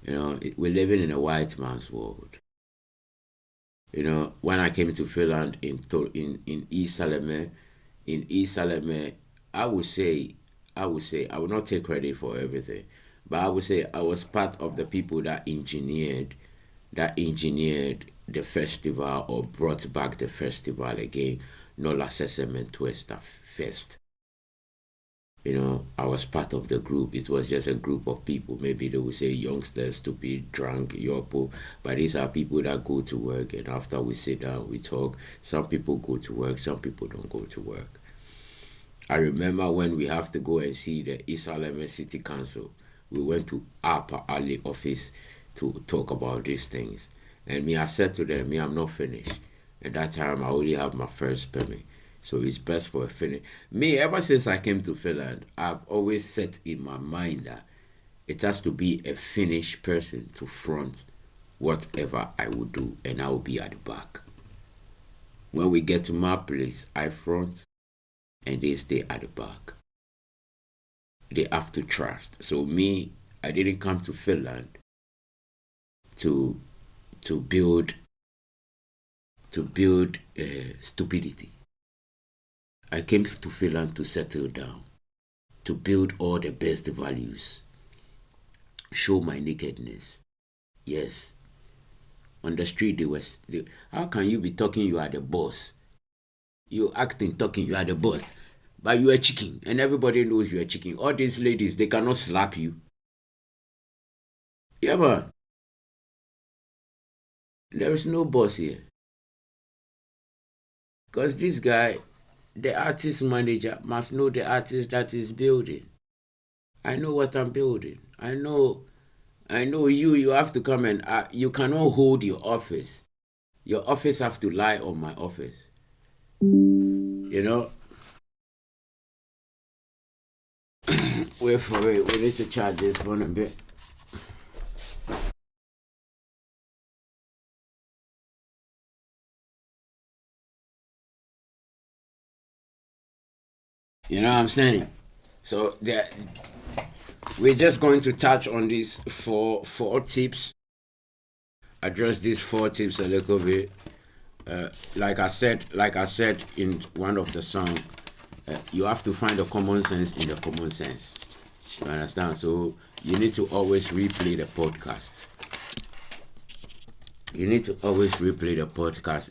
We're living in a white man's world. When I came to Finland in East Salome, I would say I would not take credit for everything, but I would say I was part of the people that engineered the festival or brought back the festival again. Nola Sesame Twista Fest. I was part of the group. It was just a group of people. Maybe they would say youngsters to be drunk, yopo. But these are people that go to work, and after we sit down, we talk. Some people go to work, some people don't go to work. I remember when we have to go and see the Isaleme City Council. We went to Upper Alley office to talk about these things. And I said to them, I'm not finished. At that time, I only have my first permit. So it's best for a finish. Ever since I came to Finland, I've always set in my mind that it has to be a finished person to front whatever I would do, and I will be at the back. When we get to my place, I front, and they stay at the back. They have to trust. So I didn't come to Finland to build stupidity. I came to Finland to settle down, to build all the best values, show my nakedness. Yes. On the street, how can you be talking you are the boss? You acting, talking you are the boss, but you are chicken, and everybody knows you are chicken. All these ladies, they cannot slap you. Yeah, man. There is no boss here. Because this guy, the artist manager, must know the artist that is building. I know what I'm building. I know you have to come and you cannot hold your office. Your office have to lie on my office. Wait for it. We need to charge this phone a bit. You know what I'm saying? So we're just going to touch on these four tips. Address these four tips a little bit. Like I said in one of the songs, you have to find the common sense in the common sense. You understand? So you need to always replay the podcast.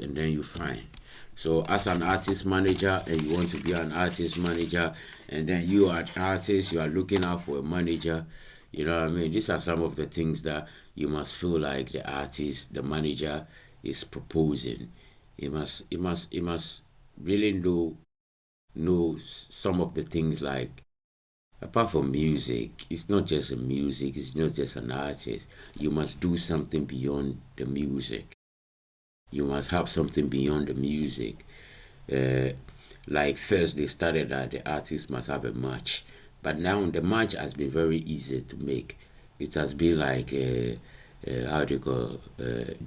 And then you find. So as an artist manager, and you want to be an artist manager, and then you are an artist, you are looking out for a manager. You know what I mean? These are some of the things that you must feel like the artist, the manager is proposing. You must really know some of the things like Apart from music, it's not just a music, it's not just an artist. You must do something beyond the music. You must have something beyond the music. Uh, like first they started that the artist must have a match, but now the match has been very easy to make. It has been like how do you call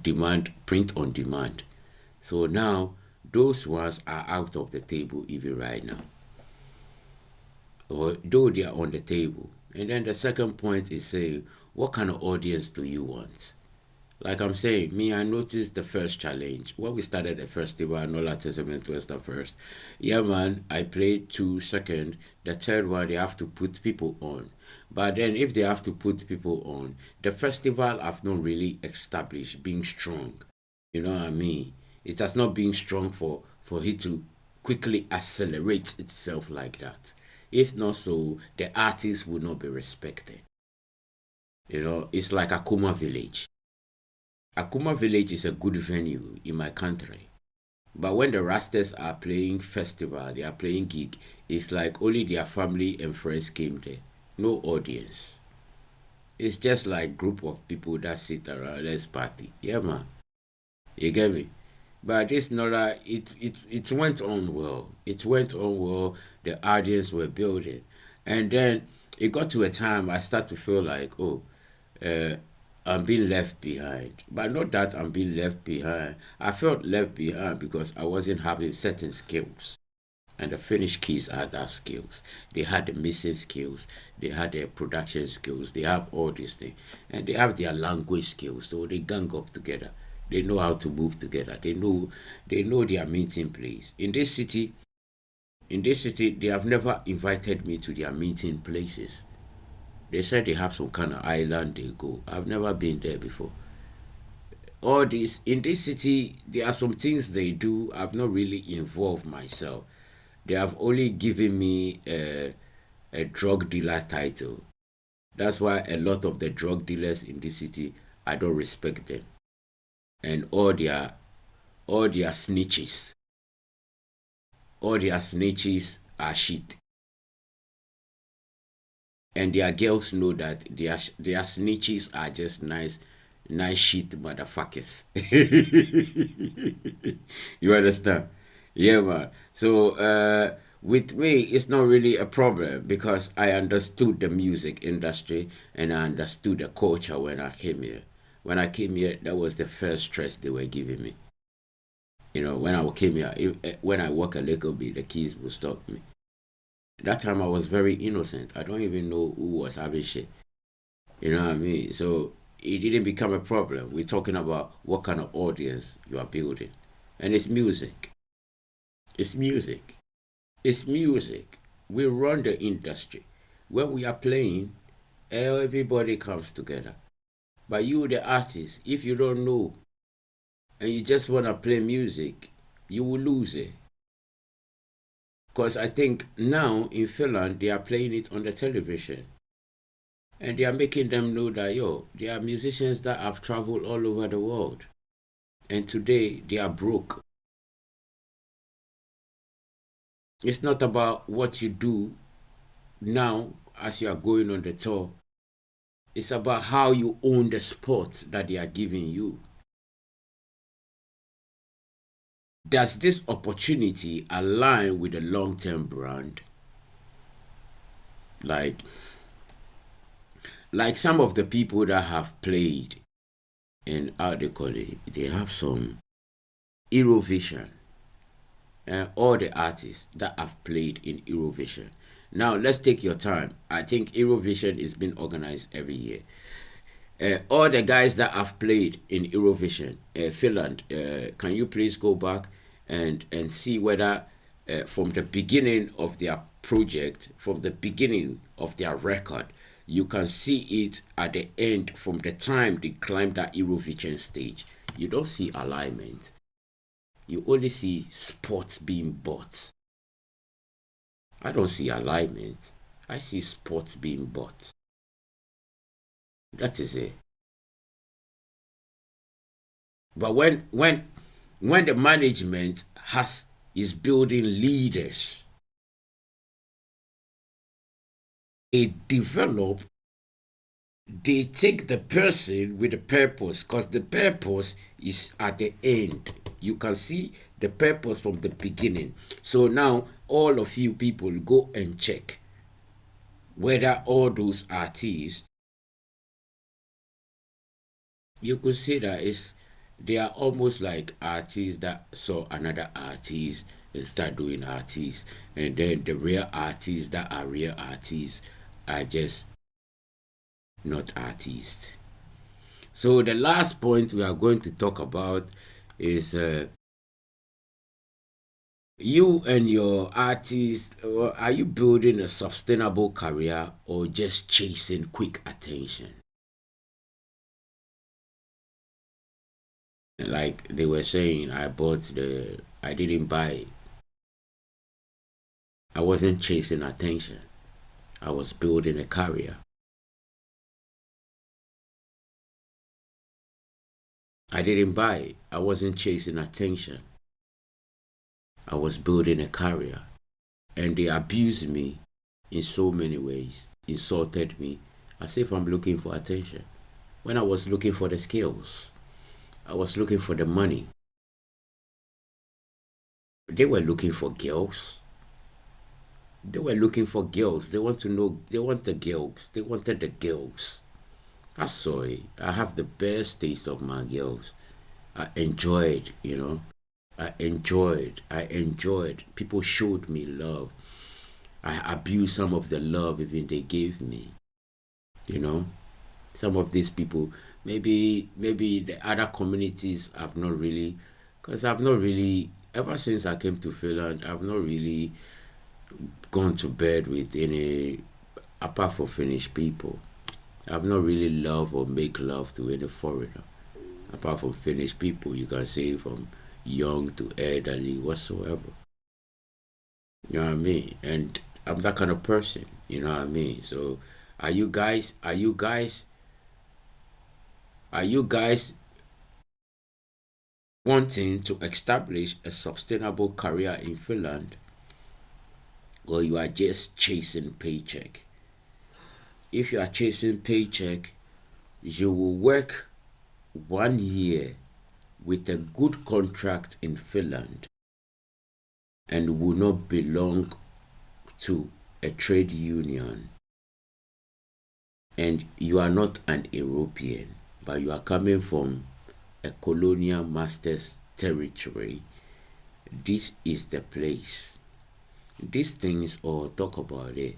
demand, print on demand. So now those ones are out of the table even right now, or though they are on the table. And then the second point is saying, what kind of audience do you want? Like I'm saying, me, I noticed the first challenge. When we started the festival, Nola Testament was the first. Yeah, man, I played 2 seconds. The third one, they have to put people on. But then if they have to put people on, the festival have not really established being strong. You know what I mean? It has not been strong for it to quickly accelerate itself like that. If not so, the artist will not be respected. You know, it's like Akuma Village. Akuma Village is a good venue in my country. But when the Rastas are playing festival, they are playing gig, it's like only their family and friends came there. No audience. It's just like group of people that sit around, let's party. Yeah, man. You get me? But this Nora, it went on well. It went on well. The audience were building. And then it got to a time I start to feel like, oh, uh, I'm being left behind. But not that I'm being left behind. I felt left behind because I wasn't having certain skills. And the Finnish kids had that skills. They had the missing skills. They had their production skills. They have all these things. And they have their language skills. So they gang up together. They know how to move together. They know their meeting place. In this city, they have never invited me to their meeting places. They said they have some kind of island they go. I've never been there before. All this in this city, there are some things they do. I've not really involved myself. They have only given me a drug dealer title. That's why a lot of the drug dealers in this city, I don't respect them. And all their snitches are shit. And their girls know that their snitches are just nice shit motherfuckers. You understand? Yeah, man. So with me, it's not really a problem because I understood the music industry and I understood the culture when I came here. When I came here, that was the first stress they were giving me. You know, when I came here, when I walk a little bit, the kids will stop me. That time I was very innocent. I don't even know who was having shit. You know what I mean? So it didn't become a problem. We're talking about what kind of audience you are building. And it's music. It's music. It's music. We run the industry. When we are playing, everybody comes together. But you, the artist, if you don't know and you just want to play music, you will lose it. Because I think now in Finland, they are playing it on the television. And they are making them know that, yo, there are musicians that have traveled all over the world. And today, they are broke. It's not about what you do now as you are going on the tour. It's about how you own the sport that they are giving you. Does this opportunity align with the long-term brand? Like, like some of the people that have played in how they call it, they have some Eurovision. All the artists that have played in Eurovision. Now, let's take your time. I think Eurovision is being organized every year. All the guys that have played in Eurovision, Finland, can you please go back and see whether from the beginning of their project, from the beginning of their record, you can see it at the end from the time they climbed that Eurovision stage. You don't see alignment. You only see sports being bought. I don't see alignment. I see sports being bought. That is it. But when the management is building leaders, it develop, they take the person with the purpose, because the purpose is at the end. You can see the purpose from the beginning. So now all of you people go and check whether all those artists, you could say that they are almost like artists that saw another artist and start doing artists, and then the real artists that are real artists are just not artists. So the last point we are going to talk about is you and your artist. Are you building a sustainable career or just chasing quick attention? Like they were saying, I didn't buy. I wasn't chasing attention. I was building a career. I didn't buy. I wasn't chasing attention. I was building a career. And they abused me in so many ways, insulted me as if I'm looking for attention. When I was looking for the skills, I was looking for the money. They were looking for girls. They were looking for girls. They want to know, they want the girls. They wanted the girls. I saw it. I have the best taste of my girls. I enjoyed, I enjoyed. People showed me love. I abused some of the love even they gave me. Some of these people, maybe the other communities have not really, because I've not really, ever since I came to Finland, I've not really gone to bed with any, apart from Finnish people. I've not really loved or make love to any foreigner. Apart from Finnish people, you can say from young to elderly, whatsoever. You know what I mean? And I'm that kind of person, you know what I mean? So are you guys wanting to establish a sustainable career in Finland, or you are just chasing paycheck? If you are chasing paycheck, you will work 1 year with a good contract in Finland and will not belong to a trade union, and you are not an European, but you are coming from a colonial master's territory, this is the place. These things all talk about it.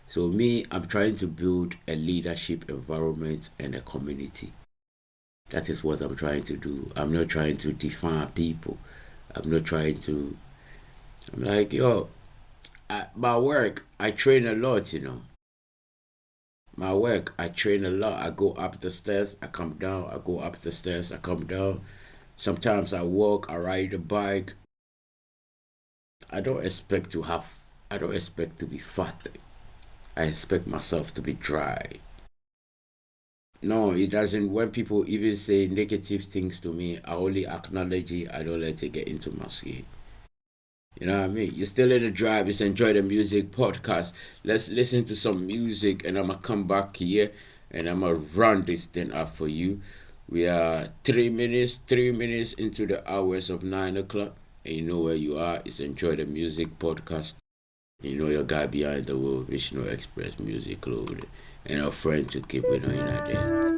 So me, I'm trying to build a leadership environment and a community. That is what I'm trying to do. I'm not trying to define people. I'm not trying to, I'm like, my work, I train a lot, My work, I train a lot. I go up the stairs, I come down, I go up the stairs, I come down. Sometimes I walk, I ride a bike. I don't expect to be fat. I expect myself to be dry. No, it doesn't. When people even say negative things to me, I only acknowledge it. I don't let it get into my skin. You know what I mean? You're still in the drive. Just enjoy the music podcast. Let's listen to some music, and I'm gonna come back here, and I'm gonna run this thing up for you. We are 3 minutes into the hours of 9 o'clock, and you know where you are. It's Enjoy the Music podcast. You know your guy behind the wheel, VishnuExpress Musiclothing, and a friend to keep it on your day.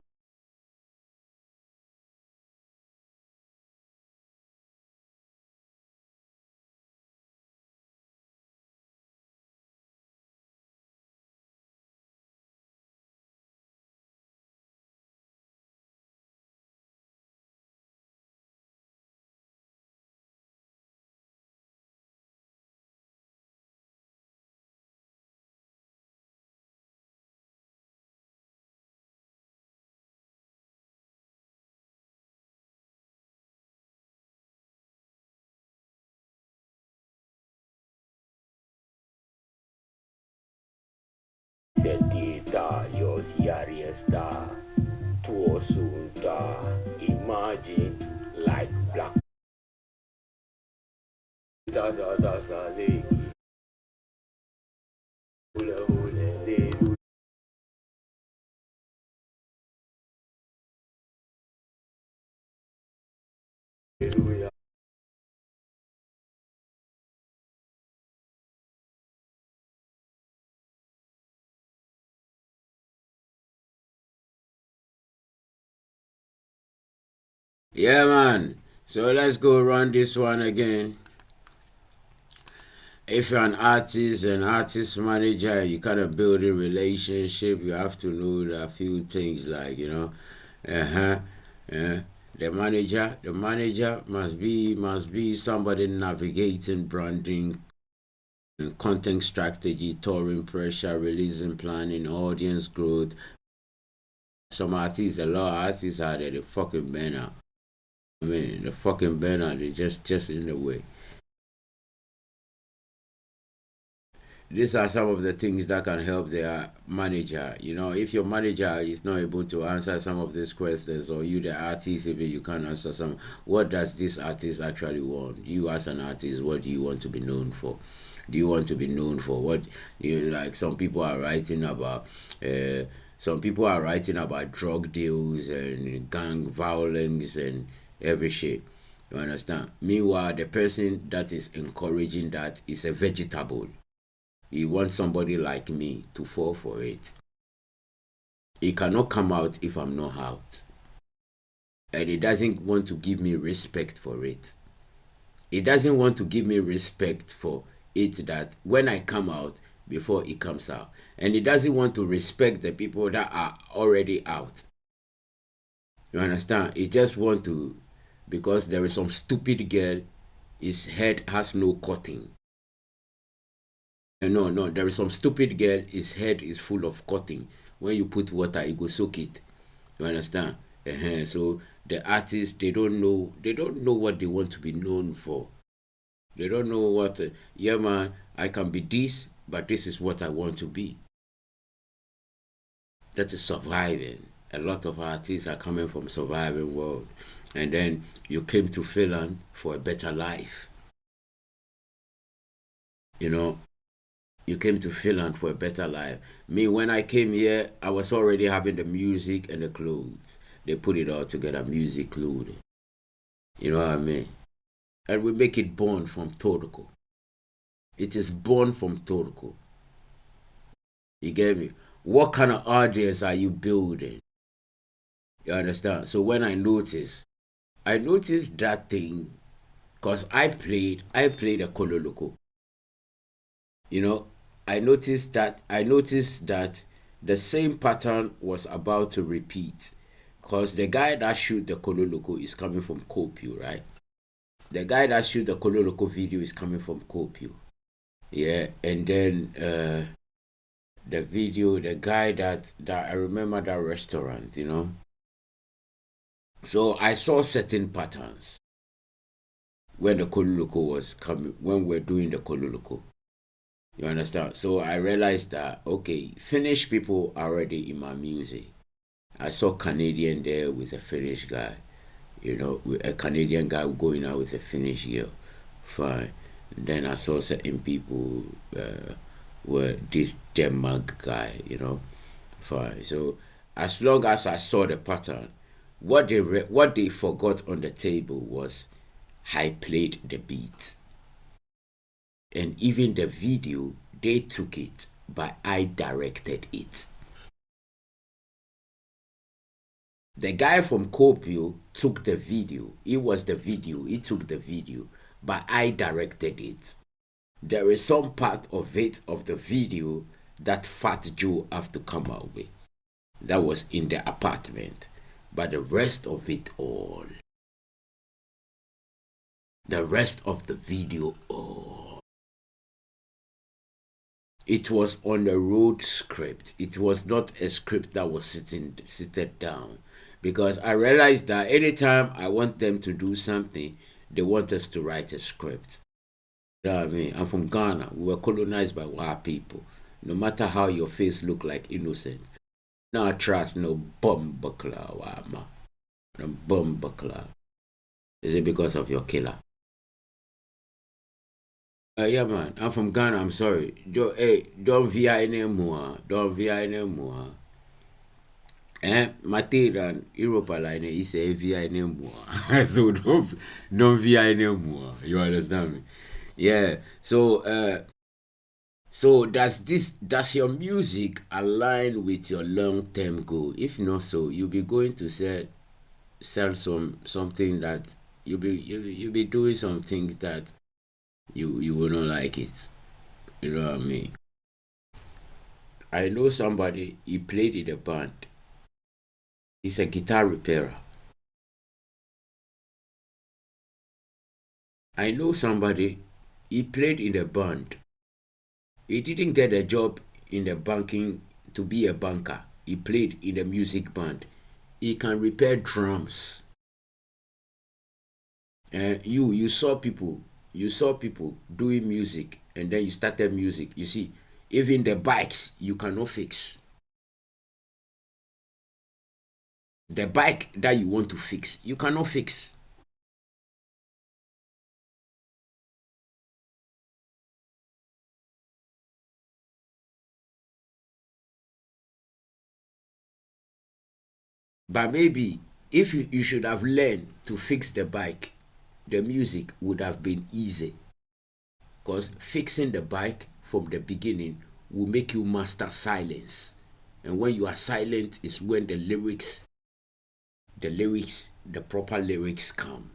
Sentita yo siesta tuo sulta imagine like black da da da da le hule hule le Yeah, man. So let's go run this one again. If you're an artist and artist manager, you kind of build a relationship, you have to know a few things like, yeah. The manager must be somebody navigating branding, content strategy, touring pressure, releasing planning, audience growth. Some artists, a lot of artists out there, they fucking burn out. I mean, the fucking burn out, they just in the way. These are some of the things that can help their manager. If your manager is not able to answer some of these questions, or you, the artist, even you can't answer some, what does this artist actually want? You, as an artist, what do you want to be known for? Do you want to be known for what? Like some people are writing about. Some people are writing about drug deals and gang violence and every shit. You understand? Meanwhile, the person that is encouraging that is a vegetable. He wants somebody like me to fall for it. It cannot come out if I'm not out. And it doesn't want to give me respect for it. It doesn't want to give me respect for it that when I come out, before it comes out. And it doesn't want to respect the people that are already out. You understand? It just want to, because there is some stupid girl, his head has no cutting. No, there is some stupid girl, his head is full of cotton. When you put water, it go soak it. You understand? So the artists, they don't know what they want to be known for. They don't know what, yeah, man, I can be this, but this is what I want to be. That is surviving. A lot of artists are coming from surviving world. And then you came to Finland for a better life. You came to Finland for a better life. Me, when I came here, I was already having the music and the clothes. They put it all together, Musiclothing. You know what I mean? And we make it born from Turku. It is born from Turku. You get me? What kind of audience are you building? You understand? So when I noticed that thing, because I played a Kololoko. I noticed that the same pattern was about to repeat, because the guy that shoot the Kololoko is coming from Kopio, right? The guy that shoot the Kololoko video is coming from Kopio. Yeah, and then the video, the guy that I remember that restaurant, So I saw certain patterns when the Kololoko was coming, when we're doing the Kololoko. You understand? So I realized that, okay, Finnish people are already in my music. I saw Canadian there with a Finnish guy, a Canadian guy going out with a Finnish girl. Fine. And then I saw certain people were this Denmark guy, Fine. So as long as I saw the pattern, what they forgot on the table was I played the beat. And even the video, they took it, but I directed it. The guy from Kopio took the video. He was the video. He took the video, but I directed it. There is some part of the video, that Fat Joe have to come out with. That was in the apartment. But the rest of it all, the rest of the video all, it was on the road script. It was not a script that was seated down. Because I realized that anytime I want them to do something, they want us to write a script. You know what I mean? I'm from Ghana. We were colonized by white people. No matter how your face look like innocent. No trust no bum buckler, wama. No bum buckler. Is it because of your killer? Yeah, man. I'm from Ghana. I'm sorry. Don't VI anymore. Don't VI anymore. Material Europa line is a VI anymore. So don't VI anymore. You understand me? Yeah. So does your music align with your long-term goal? If not so, you'll be going to say sell something that you'll be doing some things that you will not like it. You know what I mean? I know somebody, he played in a band. He's a guitar repairer. I know somebody, he played in a band. He didn't get a job in the banking to be a banker. He played in a music band. He can repair drums. You saw people doing music, and then you started music. You see, even the bikes you cannot fix. The bike that you want to fix, you cannot fix. But maybe if you should have learned to fix the bike, the music would have been easy. Because fixing the bike from the beginning will make you master silence. And when you are silent is when the proper lyrics come.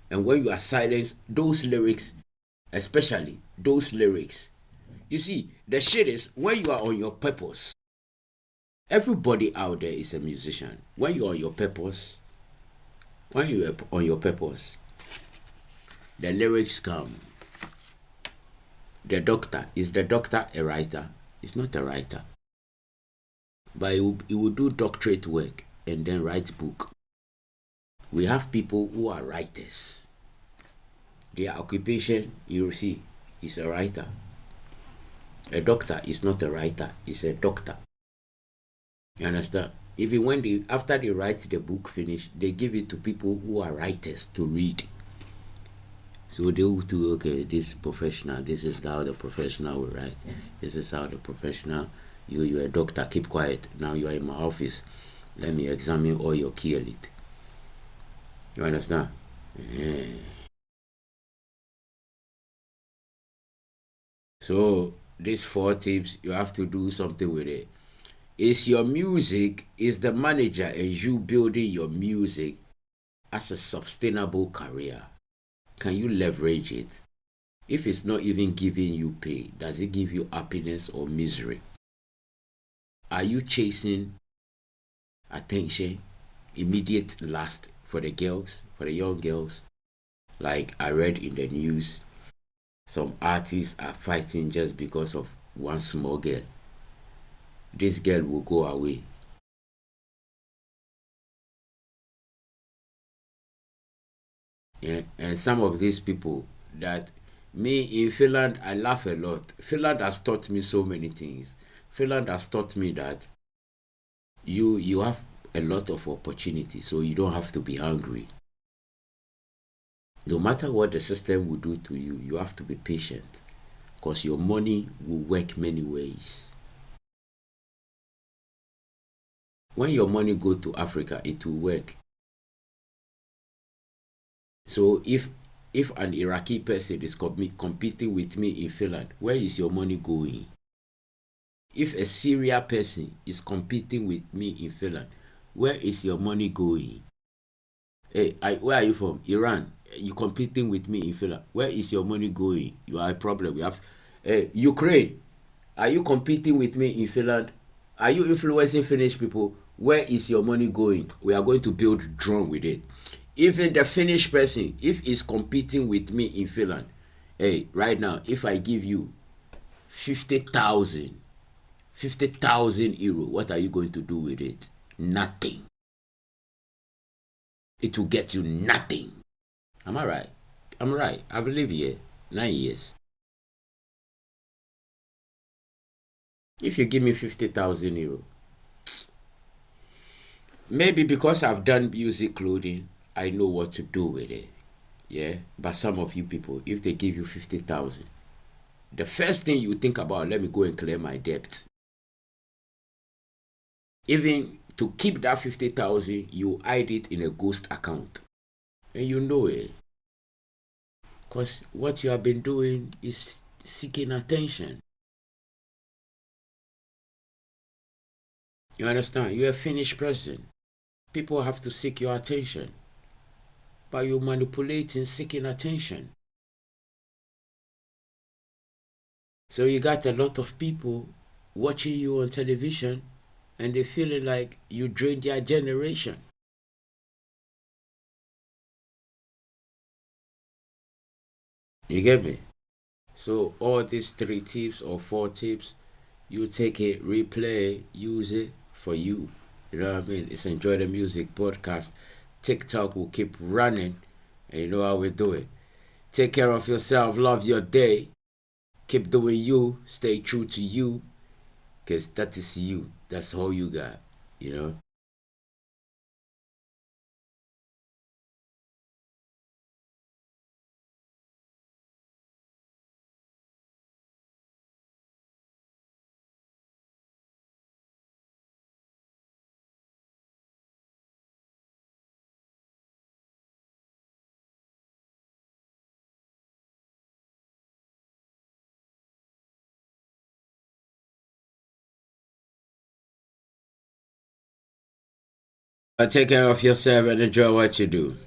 And when you are silent, those lyrics, especially those lyrics, you see, the shit is when you are on your purpose. Everybody out there is a musician. When you're on your purpose, the lyrics come. Is the doctor a writer? He's not a writer. But he will do doctorate work and then write book. We have people who are writers. Their occupation, you will see, is a writer. A doctor is not a writer, he's a doctor. You understand? Even when after they write the book finish, they give it to people who are writers to read. So they will do, okay, this professional, this is how the professional will write. This is how the professional, you're a doctor, keep quiet. Now you are in my office. Let me examine all your key elite. You understand? Yeah. So these 4 tips, you have to do something with it. Is your music, is the manager and you building your music as a sustainable career? Can you leverage it? If it's not even giving you pay, does it give you happiness or misery? Are you chasing attention, immediate lust for the girls, for the young girls? Like I read in the news, some artists are fighting just because of one small girl. This girl will go away. Yeah, and some of these people that me in Finland, I laugh a lot. Finland has taught me so many things. Finland has taught me that you have a lot of opportunity, so you don't have to be hungry. No matter what the system will do to you, you have to be patient because your money will work many ways. When your money go to Africa, it will work. So if an Iraqi person is competing with me in Finland, where is your money going? If a Syria person is competing with me in Finland, where is your money going? Hey, where are you from? Iran. You competing with me in Finland. Where is your money going? You are a problem. We have. Hey, Ukraine. Are you competing with me in Finland? Are you influencing Finnish people? Where is your money going? We are going to build drone with it. Even the Finnish person, if he's competing with me in Finland, hey, right now, if I give you 50,000 euro, what are you going to do with it? Nothing. It will get you nothing. Am I right? I'm right. I believe here 9 years. If you give me 50,000 euro, maybe because I've done music clothing, I know what to do with it. Yeah. But some of you people, if they give you 50,000, the first thing you think about, let me go and clear my debt. Even to keep that 50,000, you hide it in a ghost account. And you know it. Because what you have been doing is seeking attention. You understand? You're a finished person. People have to seek your attention. But you're manipulating, seeking attention. So you got a lot of people watching you on television and they feeling like you drained their generation. You get me? So all these 3 tips or 4 tips, you take it, replay, use it for you. You know what I mean? It's Enjoy the Music podcast. TikTok will keep running, and you know how we do it. Take care of yourself, love your day, keep doing you, stay true to you, because that is you. That's all you got, you know? But take care of yourself and enjoy what you do.